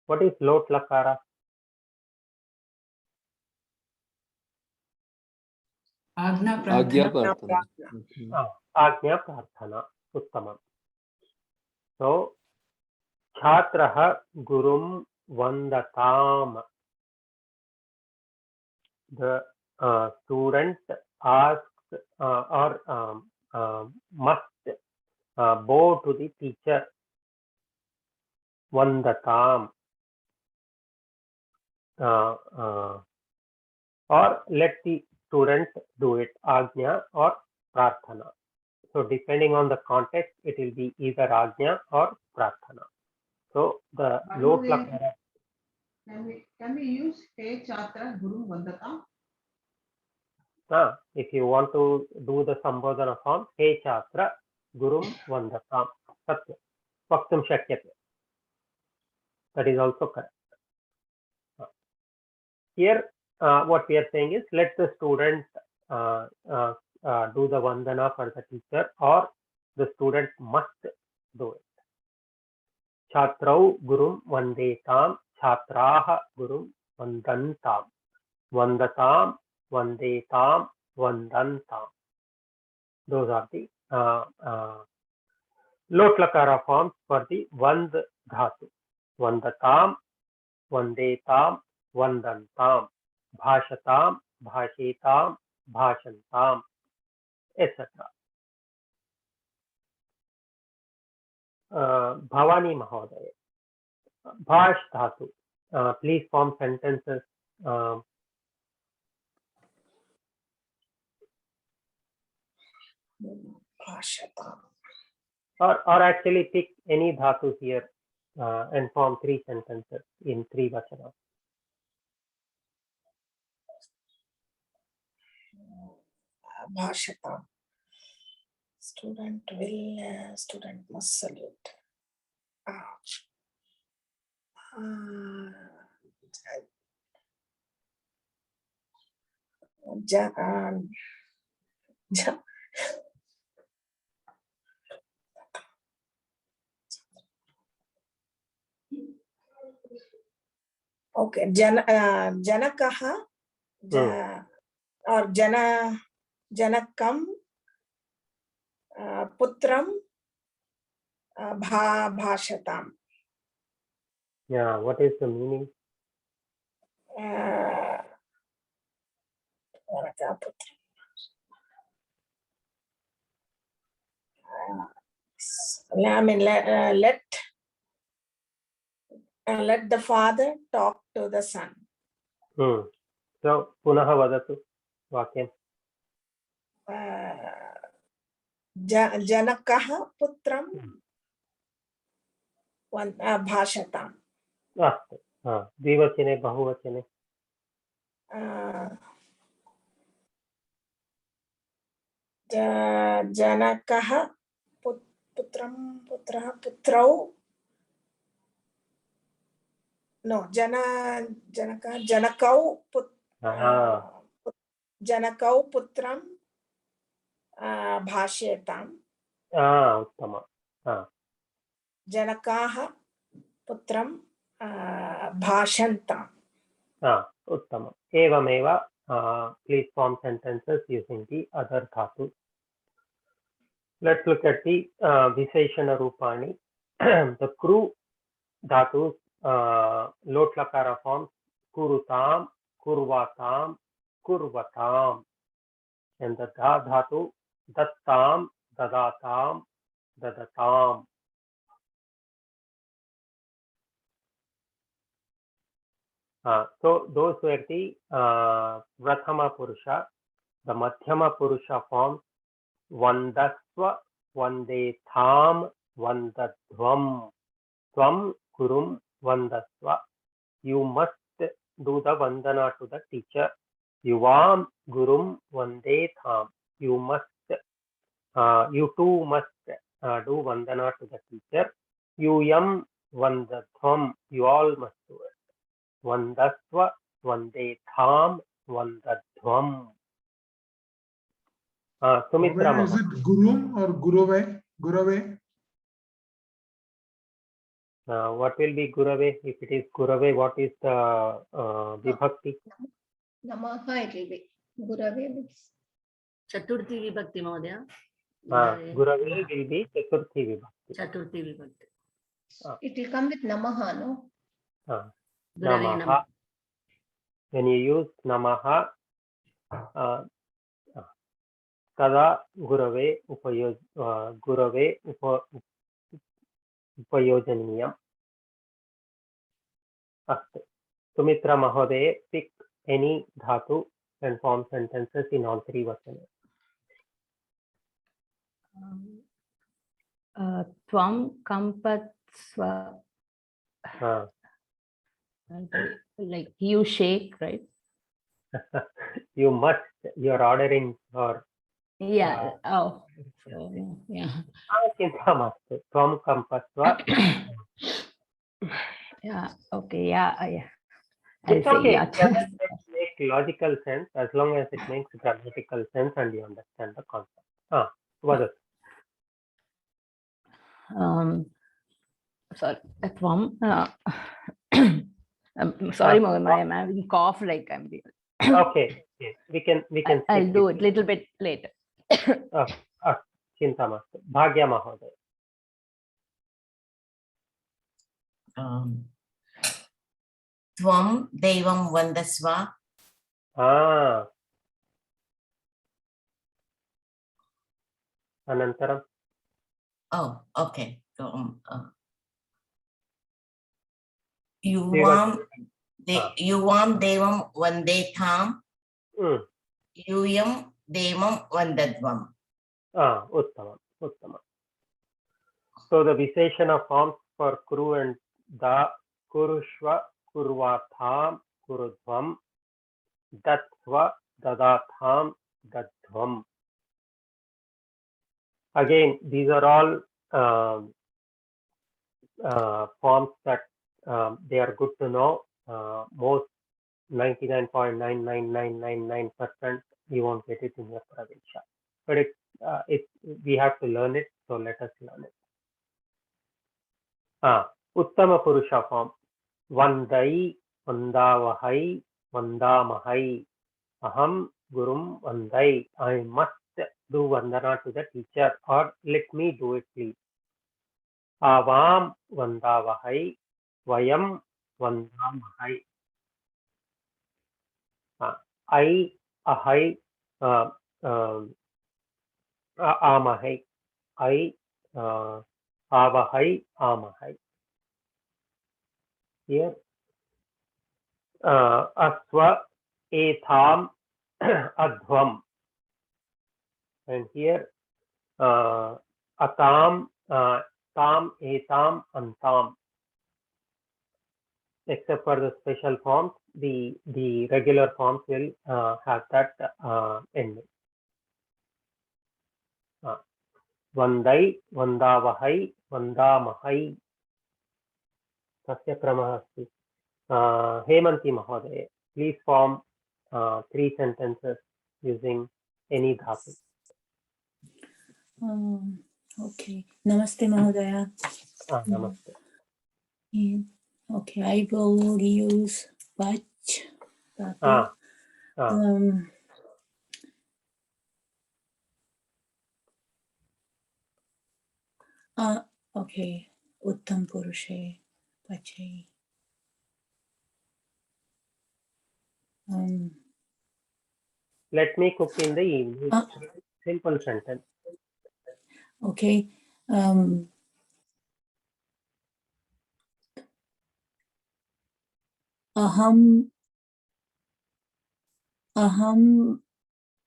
S1: What is lot lakara?
S9: Agna
S11: Agya
S9: Prarthana.
S11: Prarthana.
S1: Agnya Prarthana. Uttamam. So, Chhatraha Gurum Vandatam. The student asks or must bow to the teacher. Vandatam. Or let the student do it, Agnya or Prarthana. So depending on the context, it will be either Agnya or Prarthana. So the lot lakara.
S2: Can we use He Chhatra Guru Vandata?
S1: If you want to do the Sambodhana form, He Chhatra Gurum Vandatam. Satya. Vaktum Shakyate. That is also correct. Here, what we are saying is, let the student do the Vandana for the teacher, or the student must do it. Chhatrau Gurum Vandetam, Chhatraha Gurum Vandantam, Vandatam, Vandetam, Vandantam. Those are the lot lakara forms for the Vand dhatu. Vandatam, Vandetam, Vandantam, Bhashatam, Bhashetam, Bhashantam, etc. Bhavani Mahodaya. Bhash dhatu. Please form sentences. Or actually pick any dhatu here and form 3 sentences in 3 vachanas.
S5: Bhashatam. Student must salute. Okay, Janakaha or Janakam Putram Bhashatam.
S1: Yeah, what is the meaning?
S5: I mean, let the father talk to the son.
S1: So, punaha vadatu vakyam.
S5: Janakaha Putram Bhashatam.
S1: Astu. Dvivachane, bahuvachane.
S5: Janakaha Putrau. No, Janakau Putram Bhashetam.
S1: Uttama.
S5: Janakaha Putram Bhashantam.
S1: Uttama. Evameva. Please form sentences using the other dhatu. Let's look at the Visheshana Rupani. The Kru dhatus, lot lakara forms Kurutam, Kurvatam, Kurvatam. And the Dha dhatu, Dattam, Dadatam, Dadatam. So those were the Prathama Purusha. The Madhyama Purusha forms Vandasva, Vandetham, Vandadhvam, Tvam Kurum Vandasva, you must do the vandana to the teacher. Yuvam gurum vande tham. You must, you too must do vandana to the teacher. Yuyam vandathvam. You all must do it. Vandasva vande tham vandadhvam. Sumitra,
S13: Is it Gurum or Gurave? Gurave?
S1: what will be Gurave? If it is Gurave, what is the vibhakti?
S7: Namaha it will be. Gurave means.
S10: Chaturthi vibhakti, Mahodaya.
S1: Gurave will be Chaturthi vibhakti.
S10: Chaturthi vibhakti.
S7: It will come with Namaha, no?
S1: Namaha. When you use Namaha, Tada Gurave Upayojaniyam. Astu. Sumitra Mahodaya, pick any dhatu and form sentences in all three vachanas.
S12: Tvam kampatsva. Like you shake, right?
S1: You must, you're ordering or
S12: yeah. Oh, so, yeah.
S1: Tvam kampasva.
S12: Yeah. Okay. Yeah. Yeah.
S1: It's
S12: I'll say
S1: okay.
S12: yeah.
S1: It doesn't make logical sense as long as it makes grammatical sense and you understand the concept. What is?
S12: Sorry. Tvam. I'm sorry, I'm having cough. Like I'm.
S1: Okay. Yes. We can.
S12: I'll do it little bit later.
S1: Chinta mastu. Bhagya Mahodaya.
S5: Tvam Devam Vandasva.
S1: Anantaram.
S5: Oh, okay. Yuvam Devam Vande Tham. Yuyam Devam Vandadvam.
S1: Uttamam. So the Visheshana forms for Kuru and Da, Kurushva, Kurvatham, Kurudvam, Datsva, Dadatham, Dadhvam. Again, these are all forms that they are good to know. Most 99.99999% you won't get it in your Praveksha. But we have to learn it, so let us learn it. Uttama Purusha form. Vandai, Vandavahai, Vandamahai. Aham Gurum Vandai. I must do Vandana to the teacher, or let me do it, please. Avam Vandavahai. Vayam Vandamahai. I, Ahai, Amahai. I, Avahai, Amahai. Here, Asva, Etham, Adhvam. And here, Atam, Tam, Etam, Antam. Except for the special forms, the regular forms will have that ending. Vandai, Vandavahai, Vandamahai. Tasya kramah asti. Hemanti Mahodaya, please form 3 sentences using any dhatu.
S14: Okay. Namaste Mahodaya.
S1: Namaste.
S14: Okay, I will use Vach. Okay, Uttam Purushe, Vachai.
S1: Let me cook in the evening. Simple sentence.
S14: Okay. Aham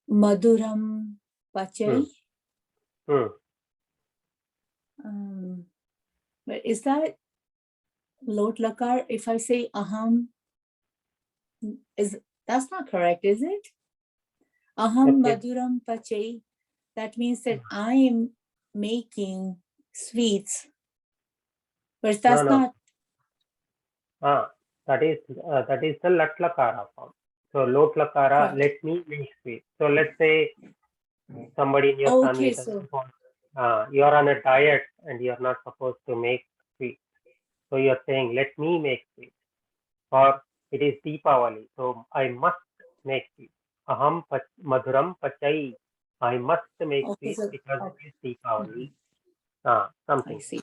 S14: Maduram Pachai. But is that Lot lakar, if I say aham, that's not correct, is it? Aham maduram pachai. That means that I am making sweets. But that's
S1: No.
S14: not.
S1: That is the lat lakara form. So lot lakara, let me make sweet. So let's say somebody in your family doesn't want, you are on a diet and you are not supposed to make sweet. So you are saying, let me make sweet. Or it is Deepavali, so I must make sweet. Aham maduram pachai. I must make sweet because it is Deepavali. Something.
S14: I see.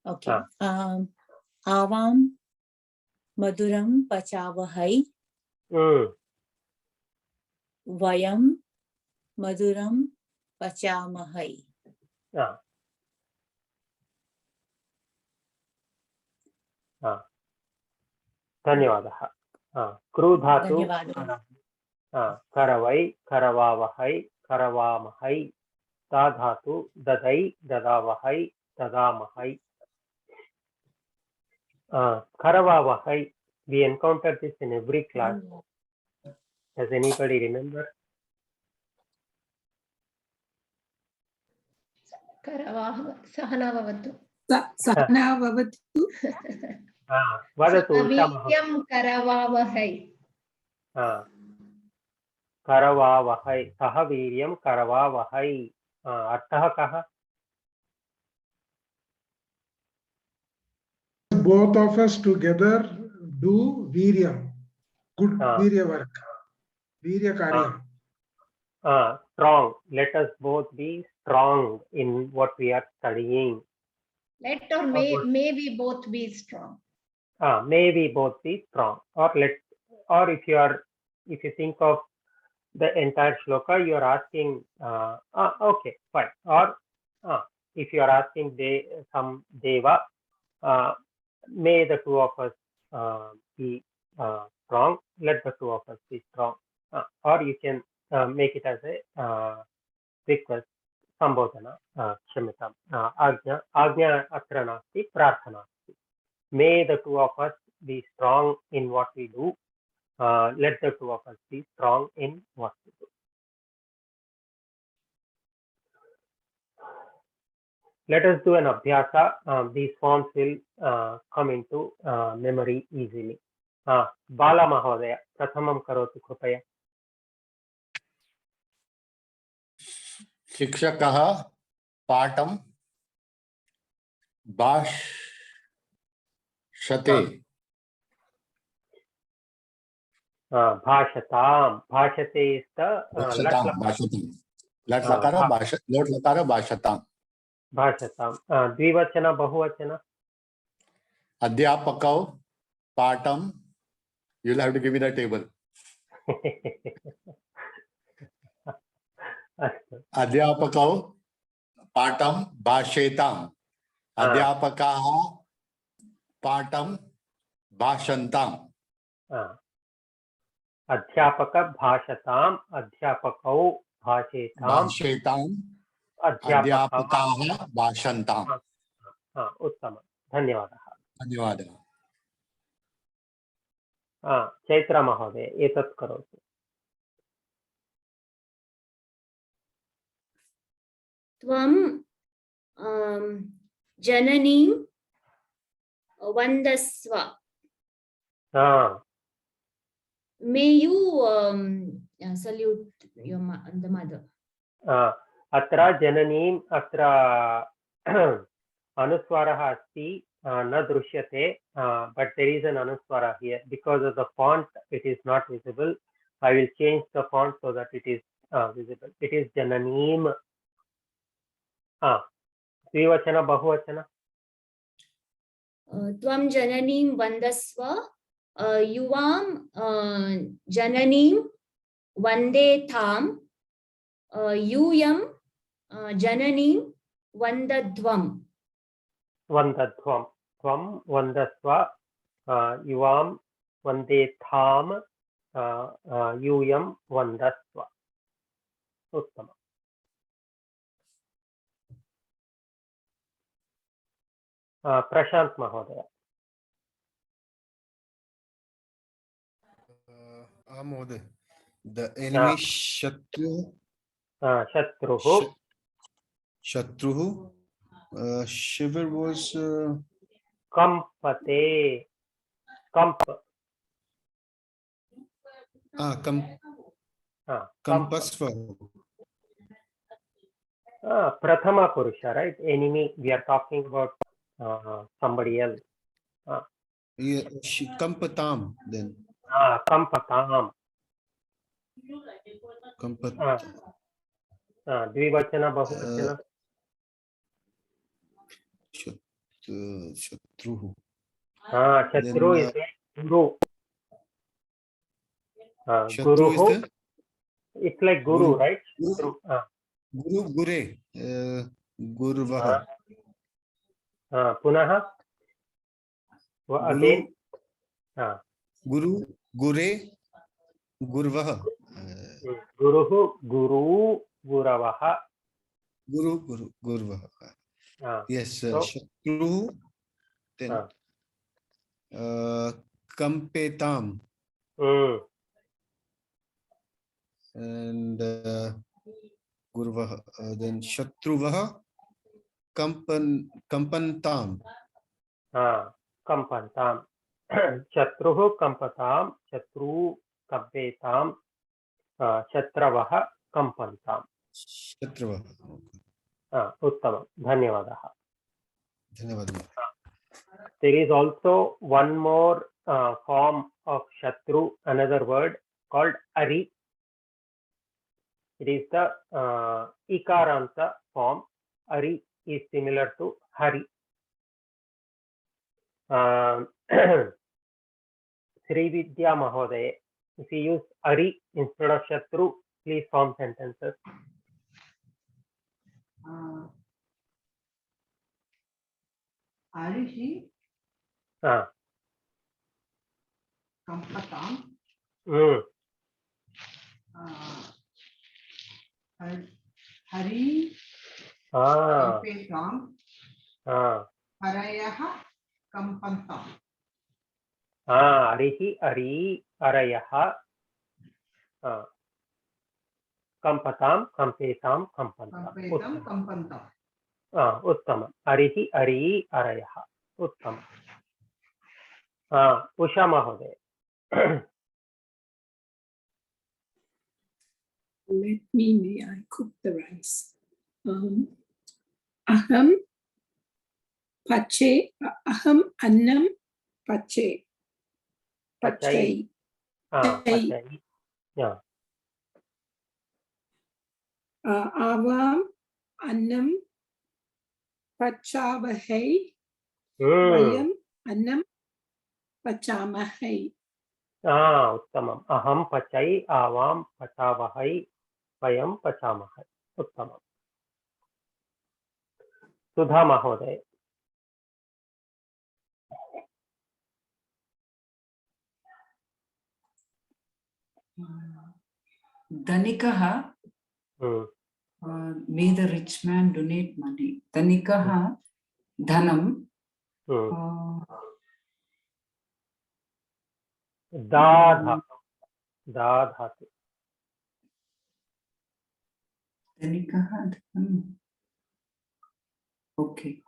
S14: Okay. Avam maduram pachavahai. Vayam maduram pachamahai.
S1: धन्यवादः. क्रूधातु करवै करवावहै करवामहै दाधातु ददै ददावहै ददामहै. Karavavahai, we encountered this in every class. Does anybody remember?
S7: Sahanavavatu.
S6: Sahanavavatu.
S1: Vadatu.
S7: Sahaviryam karavavahai.
S1: Karavavahai. Sahaviryam karavavahai. Artha kaha?
S13: Both of us together do Viryam, good Virya work, Virya Karyam.
S1: Strong. Let us both be strong in what we are studying.
S7: Let or may we both be strong.
S1: May we both be strong. Or if you think of the entire shloka, you are asking, okay, fine. Or if you are asking some deva, may the two of us be strong. Let the two of us be strong. Or you can make it as a request. Sambodhana, Kshamitam. Ajna atra nasti, prarthana. May the two of us be strong in what we do. Let the two of us be strong in what we do. Let us do an abhyasa. These forms will come into memory easily. Bala Mahodaya, Prathamam Karotu Krupaya.
S15: शिक्षकः पाठं भाषते.
S1: Bhashatam. Bhashate is the
S15: lat lakara bhashatam.
S1: Bhashatam. Dvivachana, Bahuvachana.
S15: Adhyapakau patam. You'll have to give me the table. Adhyapakau patam bhashetam. Adhyapakaha patam bhashantam.
S1: Adhyapaka bhashatam. Adhyapakau bhashetam.
S15: Adhyapakaha bhashantam.
S1: Uttama. Dhanyavadaha.
S15: Dhanyavadaha.
S1: Chaitra Mahodaya, etat karotu.
S4: Tvam jananim vandasva. May you salute the mother.
S1: Atra jananim, atra anuswaraha asti, na drushyate, but there is an anuswara here. Because of the font, it is not visible. I will change the font so that it is visible. It is jananim. Dvivachana, Bahuvachana.
S4: Tvam jananim vandasva. Yuvam jananim vande tham. Yuyam jananim vandadvam.
S1: Vandadvam. Tvam vandasva. Yuvam vande tham. Yuyam vandasva. Uttama. Prashant Mahodaya.
S16: महोदय, the enemy Shatruh.
S1: Shatruhu.
S16: Shatruhu. Shiver was
S1: Kampate. Kamp.
S16: Kampasva.
S1: Prathama Purusha, right? Enemy, we are talking about somebody else.
S16: Yeah, Kampatam then.
S1: Kampatam. Dvivachana, Bahuvachana.
S16: Shatruhu.
S1: Shatru is Guru.
S16: Shatru is the?
S1: It's like Guru, right?
S16: Guru, Gure. Gurvaha.
S1: Punaha. Again.
S16: Guru, Gure, Gurvaha.
S1: Guruhu, Guru, Guravaha.
S16: Guru, Gurvaha. Yes, Shatru. Then Kampetam. And Gurvaha. Then Shatruvaha. Kampantam.
S1: Kampantam. Shatruhu Kampatam. Shatru Kampetam. Shatravaha Kampantam.
S16: Shatravaha.
S1: Uttamam. Dhanyavadaha.
S16: Dhanyavadaha.
S1: There is also one more form of Shatru, another word called Ari. It is the Ikaranta form. Ari is similar to Hari. Sri Vidya Mahodaya, if you use Ari instead of Shatru, please form sentences.
S2: Arihi. Kampatam. Hari. Kampetam. Arayaha. Kampantam.
S1: Arihi, Ari, Arayaha. Kampatam, Kampetam, Kampantam.
S2: Kampantam.
S1: Uttama. Arihi, Ari, Arayaha. Uttama. Usha Mahodaya.
S6: May I cook the rice? Aham pache, aham annam pache. Pachai.
S1: Pachai. Yeah.
S6: Avam annam pachavahai. Vayam annam pachamahai.
S1: Uttamam. Aham pachai, avam pachavahai, vayam pachamahai. Uttamam. Sudha Mahodaya.
S9: Dhanikaha. May the rich man donate money. Dhanikaha. Dhanam.
S1: Dadhatu.
S9: Dhanikaha. Okay.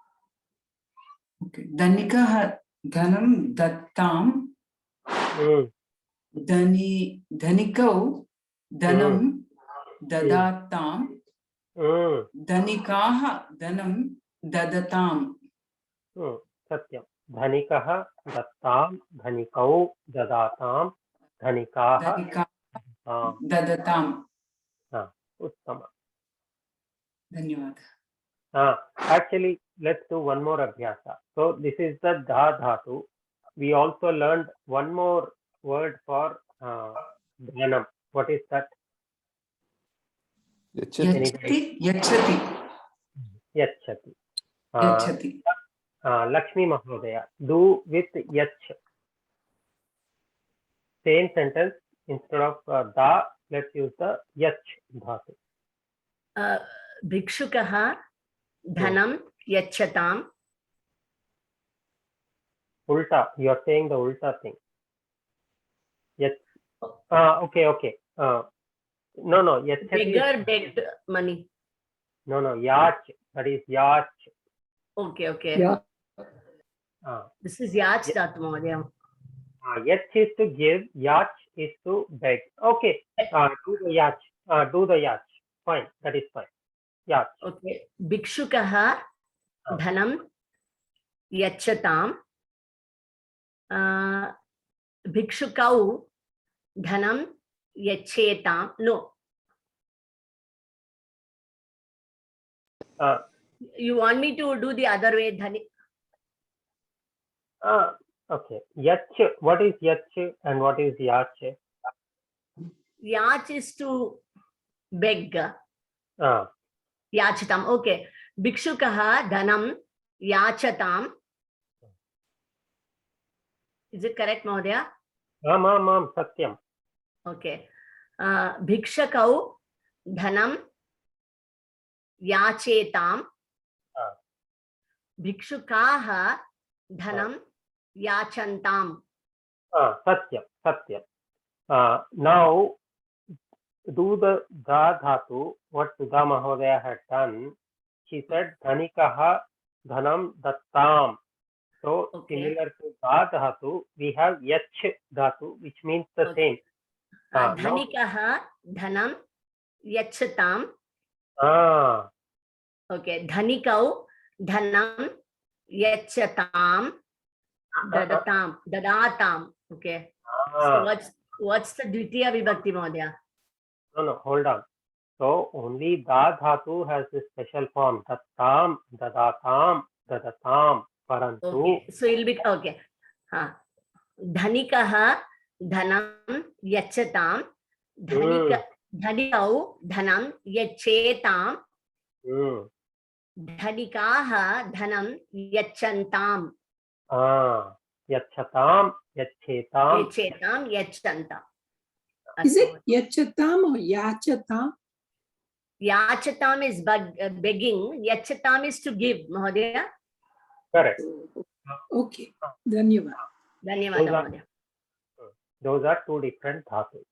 S9: Okay. Dhanikaha. Dhanam dattam. Dhanikau. Dhanam dadatam. Dhanikaha. Dhanam dadatam.
S1: Satyam. Dhanikaha dattam, dhanikau dadatam, dhanikaha
S9: dadatam.
S1: Uttama.
S9: Dhanyawad.
S1: Actually, let's do one more abhyasa. So this is the dha dhatu. We also learned one more word for dhanam. What is that?
S9: Yachati. Yachati.
S1: Yachati.
S9: Yachati.
S1: Lakshmi Mahodaya, do with yach. Same sentence, instead of da, let's use the yach dhatu.
S10: Bhikshukaha dhanam yachatam.
S1: Ulta, you are saying the ulta thing. Yach Okay, okay. No, yachati.
S10: Beggar begged money.
S1: No, yach. That is yach.
S10: Okay, okay.
S6: Yeah.
S10: This is yach dhatu, Mahodaya.
S1: Yach is to give, yach is to beg. Okay, do the yach. Do the yach. Fine, that is fine. Yach.
S10: Okay. Bhikshukaha dhanam yachatam. Bhikshukau dhanam yachetam. No. You want me to do the other way, Dhani?
S1: Okay. Yach. What is yach and what is yach?
S10: Yach is to beg. Yachatam. Okay. Bhikshukaha dhanam yachatam. Is it correct, Mahodaya?
S1: Ma'am, satyam.
S10: Okay. Bhikshakau dhanam yachetam. Bhikshukaha dhanam yachantam.
S1: Satyam. Now, do the da dhatu, what Sudha Mahodaya had done, she said dhanikaha dhanam dattam. So, similar to da dhatu, we have yach dhatu, which means the same.
S10: Dhanikaha dhanam yachatam. Okay. Dhanikau dhanam yachatam. Dadatam. Okay. So what's the Dvitiya Vibhakti, Mahodaya?
S1: No, hold on. So only da dhatu has this special form. Dattam, dadatam, dadatam, parantu.
S10: Okay. So it'll be okay. Dhanikaha dhanam yachatam. Dhanikau dhanam yachetam. Dhanikaha dhanam yachantam.
S1: Yachatam, yachetam.
S10: Yachetam, yachantam.
S6: Is it yachatam or yachatam?
S10: Yachatam is begging. Yachatam is to give, Mahodaya.
S1: Correct.
S6: Okay. Dhanyavad.
S10: Dhanyavad, Mahodaya.
S1: Those are two different dhatus.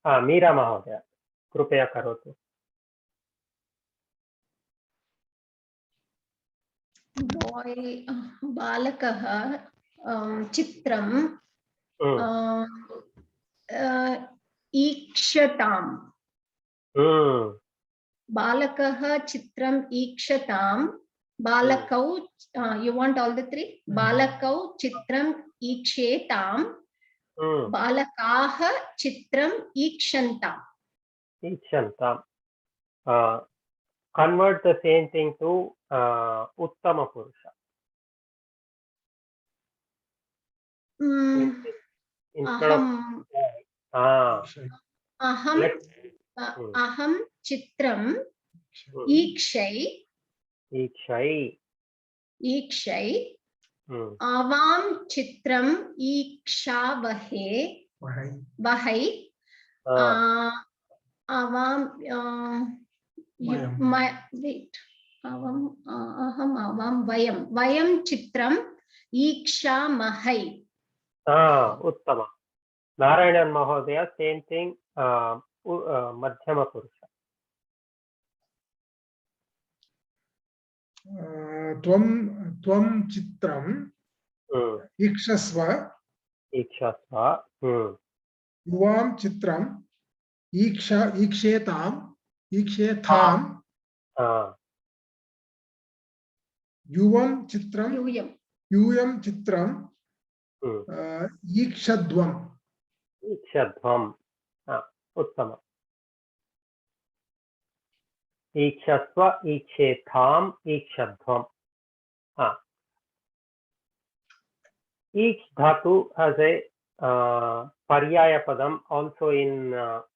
S1: Meera Mahodaya, कृपया करोतु.
S7: Boy, balakah chitram ikshatam. Balakah chitram ikshatam. Balakau, you want all the three? Balakau chitram ikshetam. Balakaha chitram ikshantam.
S1: Ikshantam. Convert the same thing to Uttama Purusha. Instead of
S7: aham chitram ikshai. Avam chitram iksha vahai. Avam wait. Aham avam vayam chitram iksha mahai.
S1: Uttama. Narayanan Mahodaya, same thing. Madhyama Purusha.
S13: Tvam chitram ikshasva. Yuvam chitram ikshetam. Yuvam chitram ikshadvam.
S1: Uttama. Ikshasva, ikshetam, ikshadvam. Each dhatu has a paryaya padam also in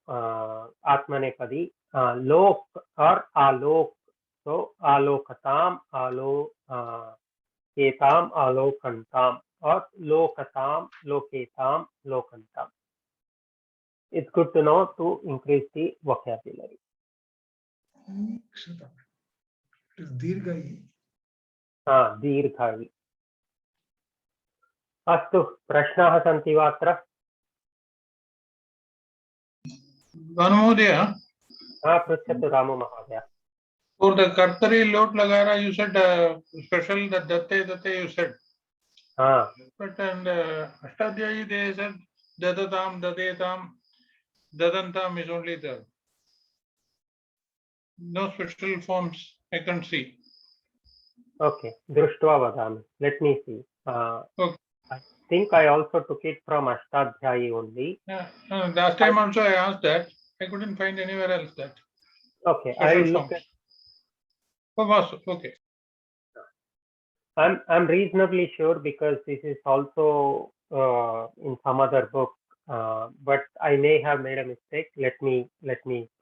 S1: Atmanepadi. Lok or alok. So alokatam, ketam, alokantam, or lokatam, loketam, lokantam. It's good to know to increase the vocabulary.
S13: It is dirgha.
S1: दीर्घायि। अस्तु, प्रश्नाः सन्ति वा अत्र?
S17: महोदय,
S1: पृच्छतु रामु महोदय।
S17: for the Kartari lot lagara, you said special that date you said. But and Ashtadhyayi they said dadatam, dadetam, dadantam is only there. No special forms I can see.
S1: Okay, दृष्ट्वा वदामि. Let me see.
S17: Okay.
S1: I think I also took it from Ashtadhyayi only.
S17: Last time also I asked that. I couldn't find anywhere else that.
S1: Okay, I will look at.
S17: Okay.
S1: I'm reasonably sure because this is also in some other book, but I may have made a mistake. Let me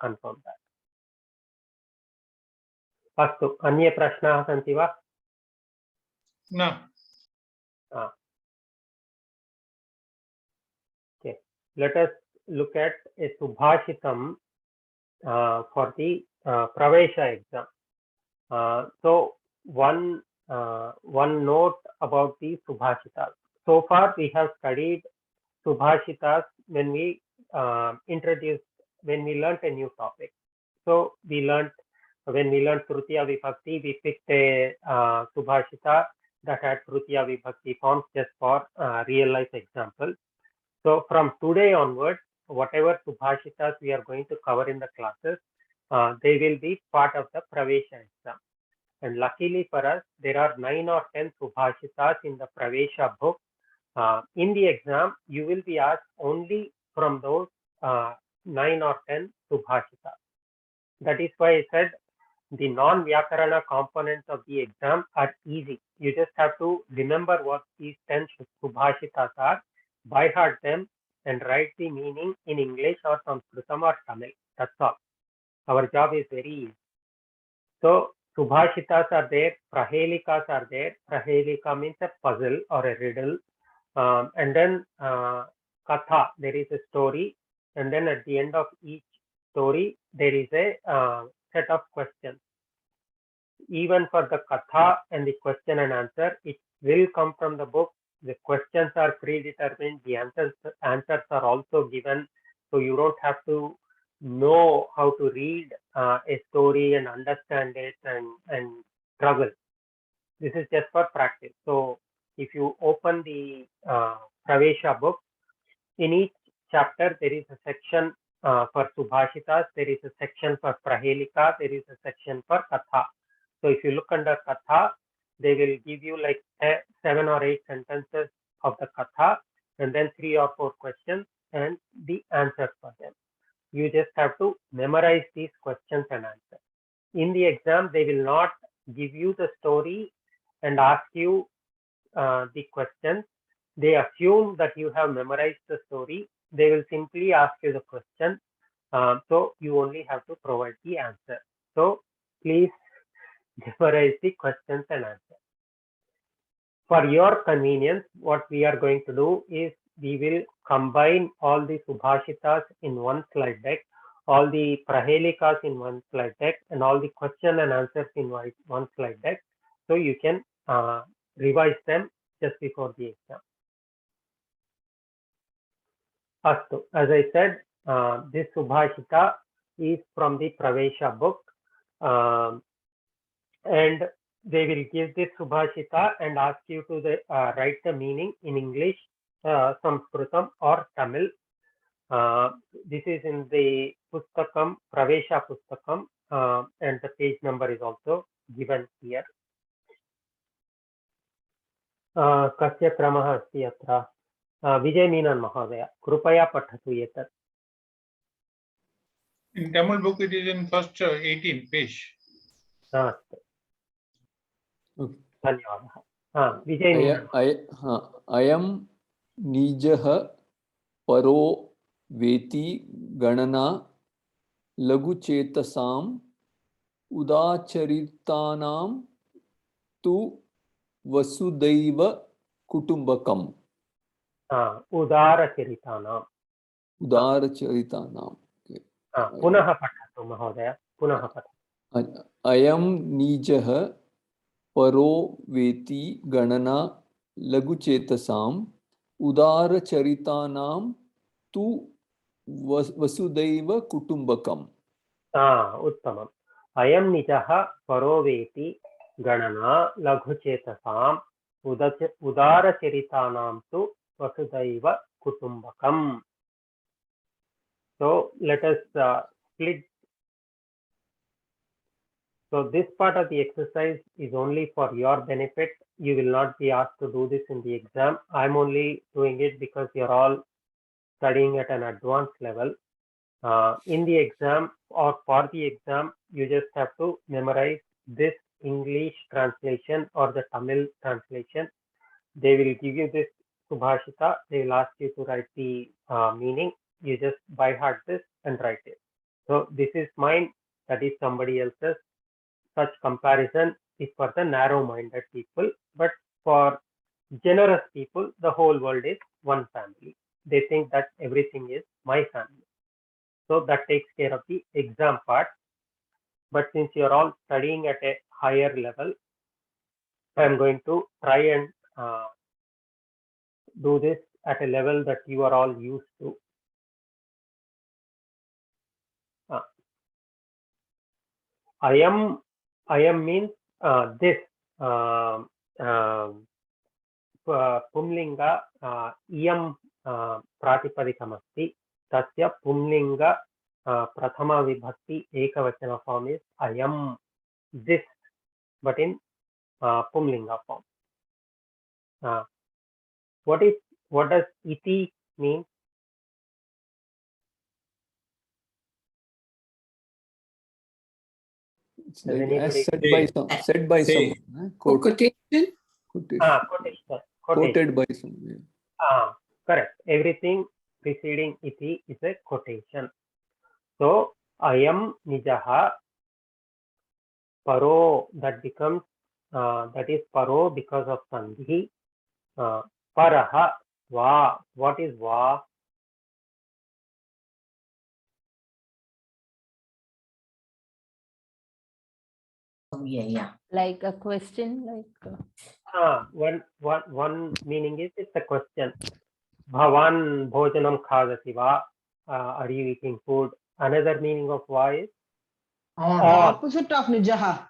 S1: confirm that. अस्तु, अन्ये प्रश्नाः सन्ति वा?
S17: No.
S1: Okay, let us look at a subhashitam for the Pravesha exam. So one note about the subhashitas. So far we have studied subhashitas when we learnt a new topic. So when we learned Trutiya Vibhakti, we picked a subhashita that had Trutiya Vibhakti forms just for real life example. So from today onwards, whatever subhashitas we are going to cover in the classes, they will be part of the Pravesha exam. And luckily for us, there are 9 or 10 subhashitas in the Pravesha book. In the exam, you will be asked only from those 9 or 10 subhashitas. That is why I said the non-Vyakarana components of the exam are easy. You just have to remember what these 10 subhashitas are, by heart them, and write the meaning in English or Sanskritam or Tamil. That's all. Our job is very easy. So subhashitas are there, prahelikas are there. Prahelika means a puzzle or a riddle. And then katha, there is a story. And then at the end of each story, there is a set of questions. Even for the katha and the question and answer, it will come from the book. The questions are predetermined. The answers are also given. So you don't have to know how to read a story and understand it and struggle. This is just for practice. So if you open the Pravesha book, in each chapter there is a section for subhashitas, there is a section for prahelika, there is a section for katha. So if you look under katha, they will give you like 7 or 8 sentences of the katha and then 3 or 4 questions and the answers for them. You just have to memorize these questions and answers. In the exam, they will not give you the story and ask you the questions. They assume that you have memorized the story. They will simply ask you the question. So you only have to provide the answer. So please memorize the questions and answers. For your convenience, what we are going to do is we will combine all the subhashitas in one slide deck, all the prahelikas in one slide deck, and all the question and answers in one slide deck. So you can revise them just before the exam. Astu, as I said, this subhashita is from the Pravesha book, and they will give this subhashita and ask you to write the meaning in English, Sanskritam or Tamil. This is in the Pustakam, Pravesha Pustakam, and the page number is also given here. कस्य क्रमः अस्ति अत्र? विजय मीनन महोदय, कृपया पठतु एतत्.
S17: In Tamil book, it is in first 18 page.
S1: धन्यवादः. विजय मीनन.
S11: अयं निजः परो वेति गणना लघुचेतसाम् उदाचरितानां तु वसुदैव कुटुम्बकम्.
S1: उदारचरितानाम्. पुनः पठतु महोदय, पुनः पठतु.
S11: अयं निजः परो वेति गणना लघुचेतसाम् उदारचरितानां तु वसुदैव कुटुम्बकम्.
S1: उत्तमम्. अयं निजः परो वेति गणना लघुचेतसाम् उदारचरितानां तु वसुदैव कुटुम्बकम्. So let us split. So this part of the exercise is only for your benefit. You will not be asked to do this in the exam. I'm only doing it because you're all studying at an advanced level. In the exam or for the exam, you just have to memorize this English translation or the Tamil translation. They will give you this Subhashita. They will ask you to write the meaning. You just by heart this and write it. So this is mine, that is somebody else's. Such comparison is for the narrow-minded people, but for generous people, the whole world is one family. They think that everything is my family. So that takes care of the exam part. But since you're all studying at a higher level, I'm going to try and do this at a level that you are all used to. I am means this पुंलिंग इयं प्रातिपदिकमस्ति. तस्य पुंलिंग प्रथम विभक्ति एकवचन form is ayam, this, but in pumlinga form. What does iti mean?
S11: It's like as said by someone.
S6: Quotation.
S11: Quoted by someone.
S1: Correct. Everything preceding iti is a quotation. So ayam nijaha paro, that becomes that is paro because of sandhi. Paraha va. What is va?
S12: Like a question, like
S1: one meaning is it's a question. Bhavan bhojanam khadati va? Are you eating food? Another meaning of va is
S2: opposite of nijaha.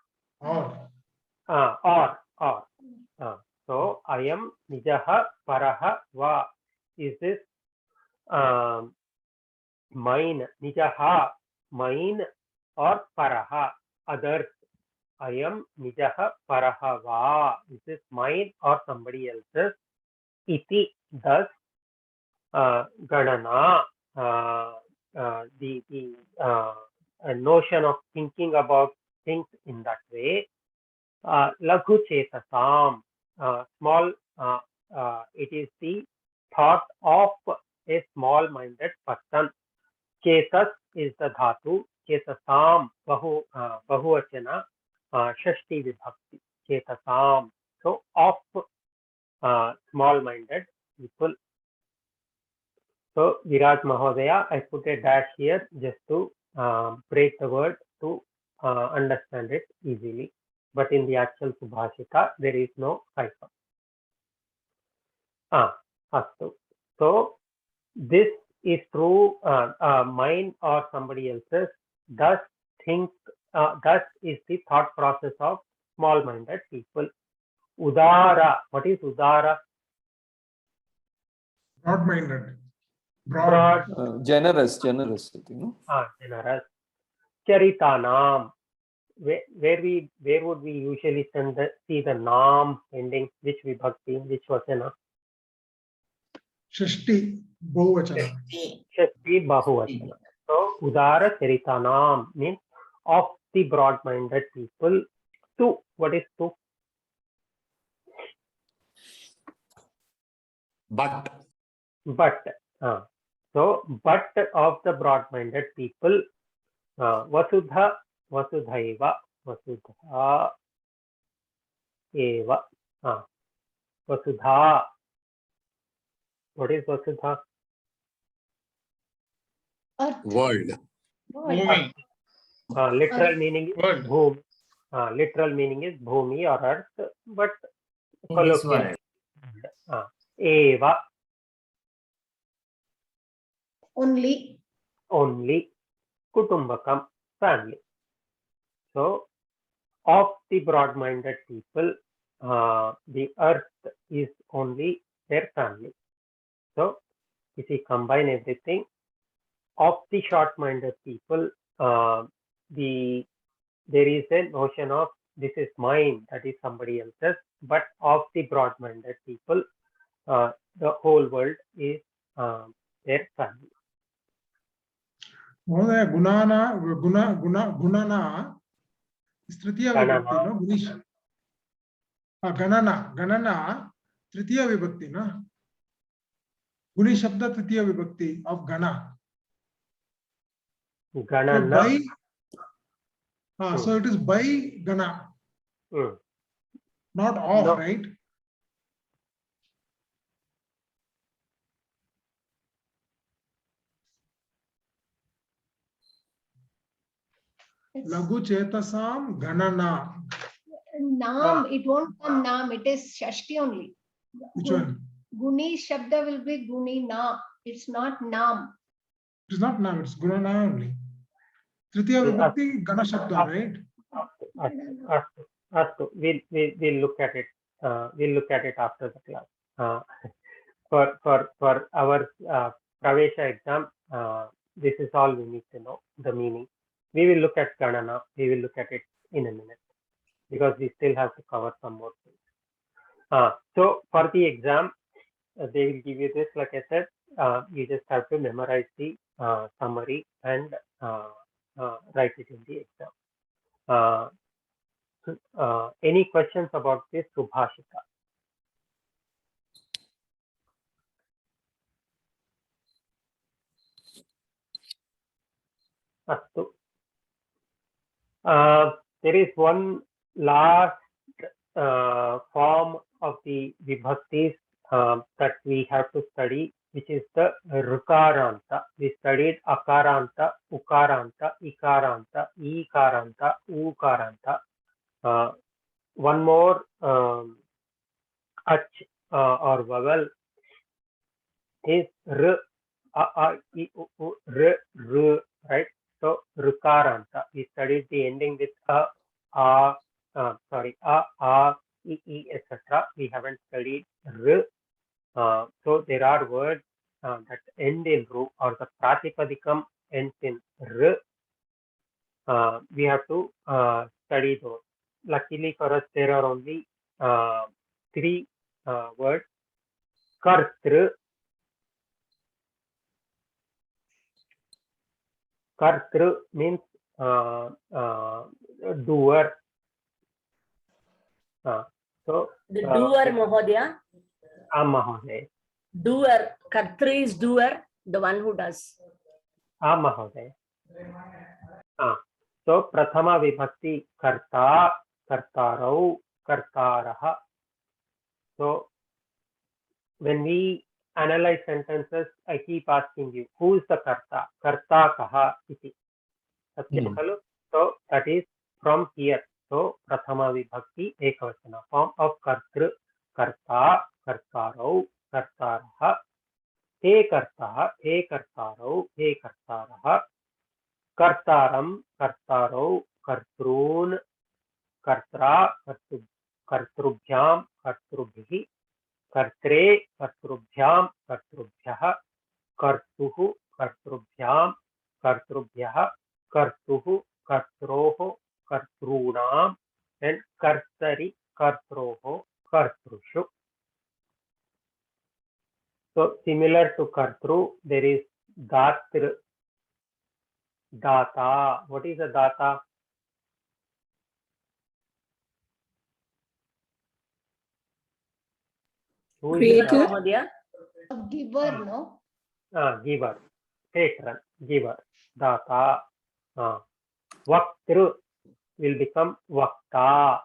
S1: So ayam nijaha paraha va. Is this mine? Nijaha, mine, or paraha, others. Ayam nijaha paraha va. Is this mine or somebody else's? Iti, thus ganana, the notion of thinking about things in that way. Laghu chetasam, small, it is the thought of a small-minded person. Chetas is the dhatu. Chetasam, bahuvachana, shashti vibhakti. Chetasam, so of small-minded people. So Viraj Mahodaya, I put a dash here just to break the word to understand it easily. But in the actual Subhashita, there is no cipher. So this is true, mine or somebody else's. Thus is the thought process of small-minded people. Udara, what is udara?
S13: Broad-minded.
S11: Generous, you know.
S1: Generous. Charitanam. Where would we usually see the naam ending? Which vibhakti? Which vachana?
S13: Shashti bahuvachana.
S1: Shashti bahuvachana. So udara charitanam means of the broad-minded people. Tu, what is tu?
S15: But.
S1: So but of the broad-minded people. Vasudha, vasudhaiva, vasudha eva. Vasudha. What is vasudha?
S15: World.
S17: Bhumi.
S1: Literal meaning is bhum. literal meaning is bhumi or earth, but
S5: In this
S1: colloquial. Eva,
S7: Only.
S1: only. Kutumbakam, family. So, of the broad-minded people, the earth is only their family. So, if we combine everything, of the short-minded people, there is a notion of this is mine, that is somebody else's, but of the broad-minded people, the whole world is their family.
S13: Mohdaya, gunana is tritiya vibhakti, no? Gunish. Ganana, tritiya vibhakti, no? Guni shabda tritiya vibhakti of gana.
S1: Ganana.
S13: So it is by gana, not of,
S1: No.
S13: right? Lagu chetasam ganana.
S7: Naam, it won't come naam, it is Shashti only.
S13: Which one?
S7: Guni Shabda will be Guni Na. It's not Naam.
S13: It is not naam, it's gunana only. Tritiya vibhakti gana shabda, right?
S1: We'll look at it. We'll look at it after the class. For our Pravesha exam, this is all we need to know, the meaning. We will look at Ganana. We will look at it in a minute because we still have to cover some more things. So for the exam, they will give you this. Like I said, you just have to memorize the summary and write it in the exam. Any questions about this Subhashita? Astu. There is one last form of the vibhaktis that we have to study, which is the Rukaranta. We studied Akaranta, Ukaranta, Ikaranta, Ikaranta, Ukaranta. One more ach or vowel is R, A, I, U, R, right? So Rukaranta. We studied the ending with A, E, etc. We haven't studied R. So there are words that end in Ru, or the Pratipadikam ends in R. We have to study those. Luckily for us, there are only 3 words. Kartru. Kartru means doer. So
S10: the doer, Mahodaya.
S1: Mahodaya.
S10: Doer. Kartri is doer, the one who does.
S1: Mahodaya. So Prathama Vibhakti Karta, Kartarau, Kartaraha. So when we analyze sentences, I keep asking you, who is the Karta? Karta kaha iti. So that is from here. So Prathama Vibhakti Ekavachana form of Kartru, Karta, Kartarau, Kartaraha. He Karta, he Kartarau, he Kartaraha. Kartaram, Kartarau, Kartrun, Kartra, Kartrubhyam, Kartrubhihi. Kartre, Kartrubhyam, Kartrubhyaha. Kartuhu, Kartrubhyam, Kartrubhyaha. Kartuhu, Kartroho, Kartrunam, and Kartari, Kartroho, Kartrushu. So similar to Kartru, there is Datr, Data. What is a Data? Who is
S6: Creator.
S7: Giver, no?
S1: Giver. Patron. Giver. Data. Vaktru will become Vakta.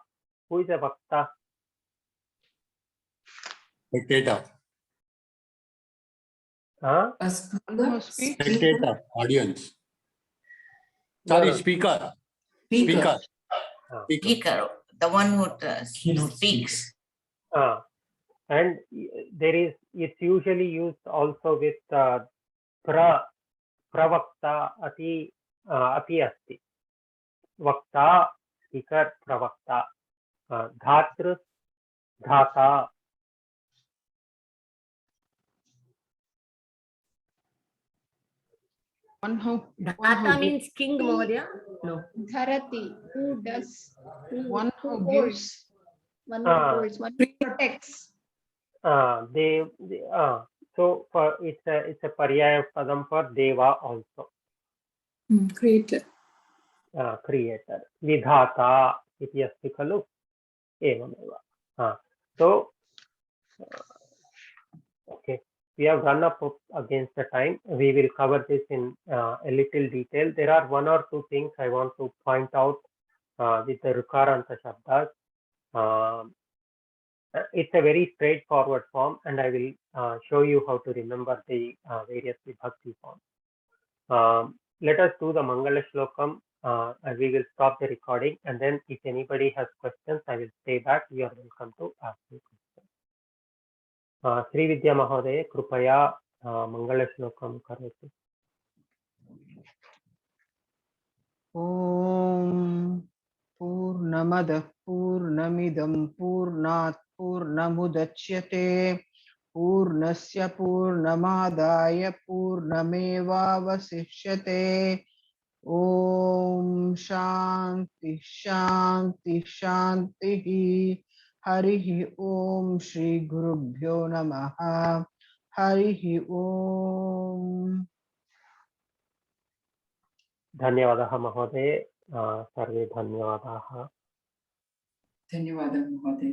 S1: Who is a Vakta?
S15: Spectator.
S17: Spectator,
S15: audience. Sorry, speaker. Speaker.
S5: speaker, the one who speaks.
S1: And it's usually used also with pravakta api asti. Vakta, speaker, pravakta. Dhatru, dhata.
S10: Dhata means king, Mahodaya? No.
S7: Dharati, who does,
S2: One who
S7: holds,
S2: gives.
S7: one who holds, one who protects.
S1: So for it's a paryaya padam for deva also.
S6: Creator.
S1: Creator. Vidhata iti asti khalu. Evameva. So okay, we have run up against the time. We will cover this in a little detail. There are one or two things I want to point out with the Rukaranta Shabdas. It's a very straightforward form, and I will show you how to remember the various vibhakti forms. Let us do the Mangala Shlokam, and we will stop the recording. And then if anybody has questions, I will stay back. You are welcome to ask me questions. Sri Vidya Mahodaya, Krupaya Mangala Shlokam Karoti.
S2: Om Purnamada Purnamidam Purnat Purnamudachyate Purnasya Purnamadaya Purnameva Vasishyate. Om Shanti Shanti Shanti. Harihi Om Shri Gurubhyo Namaha. Harihi Om.
S1: धन्यवादः महोदय, सर्वे धन्यवादाः.
S9: धन्यवादः महोदय.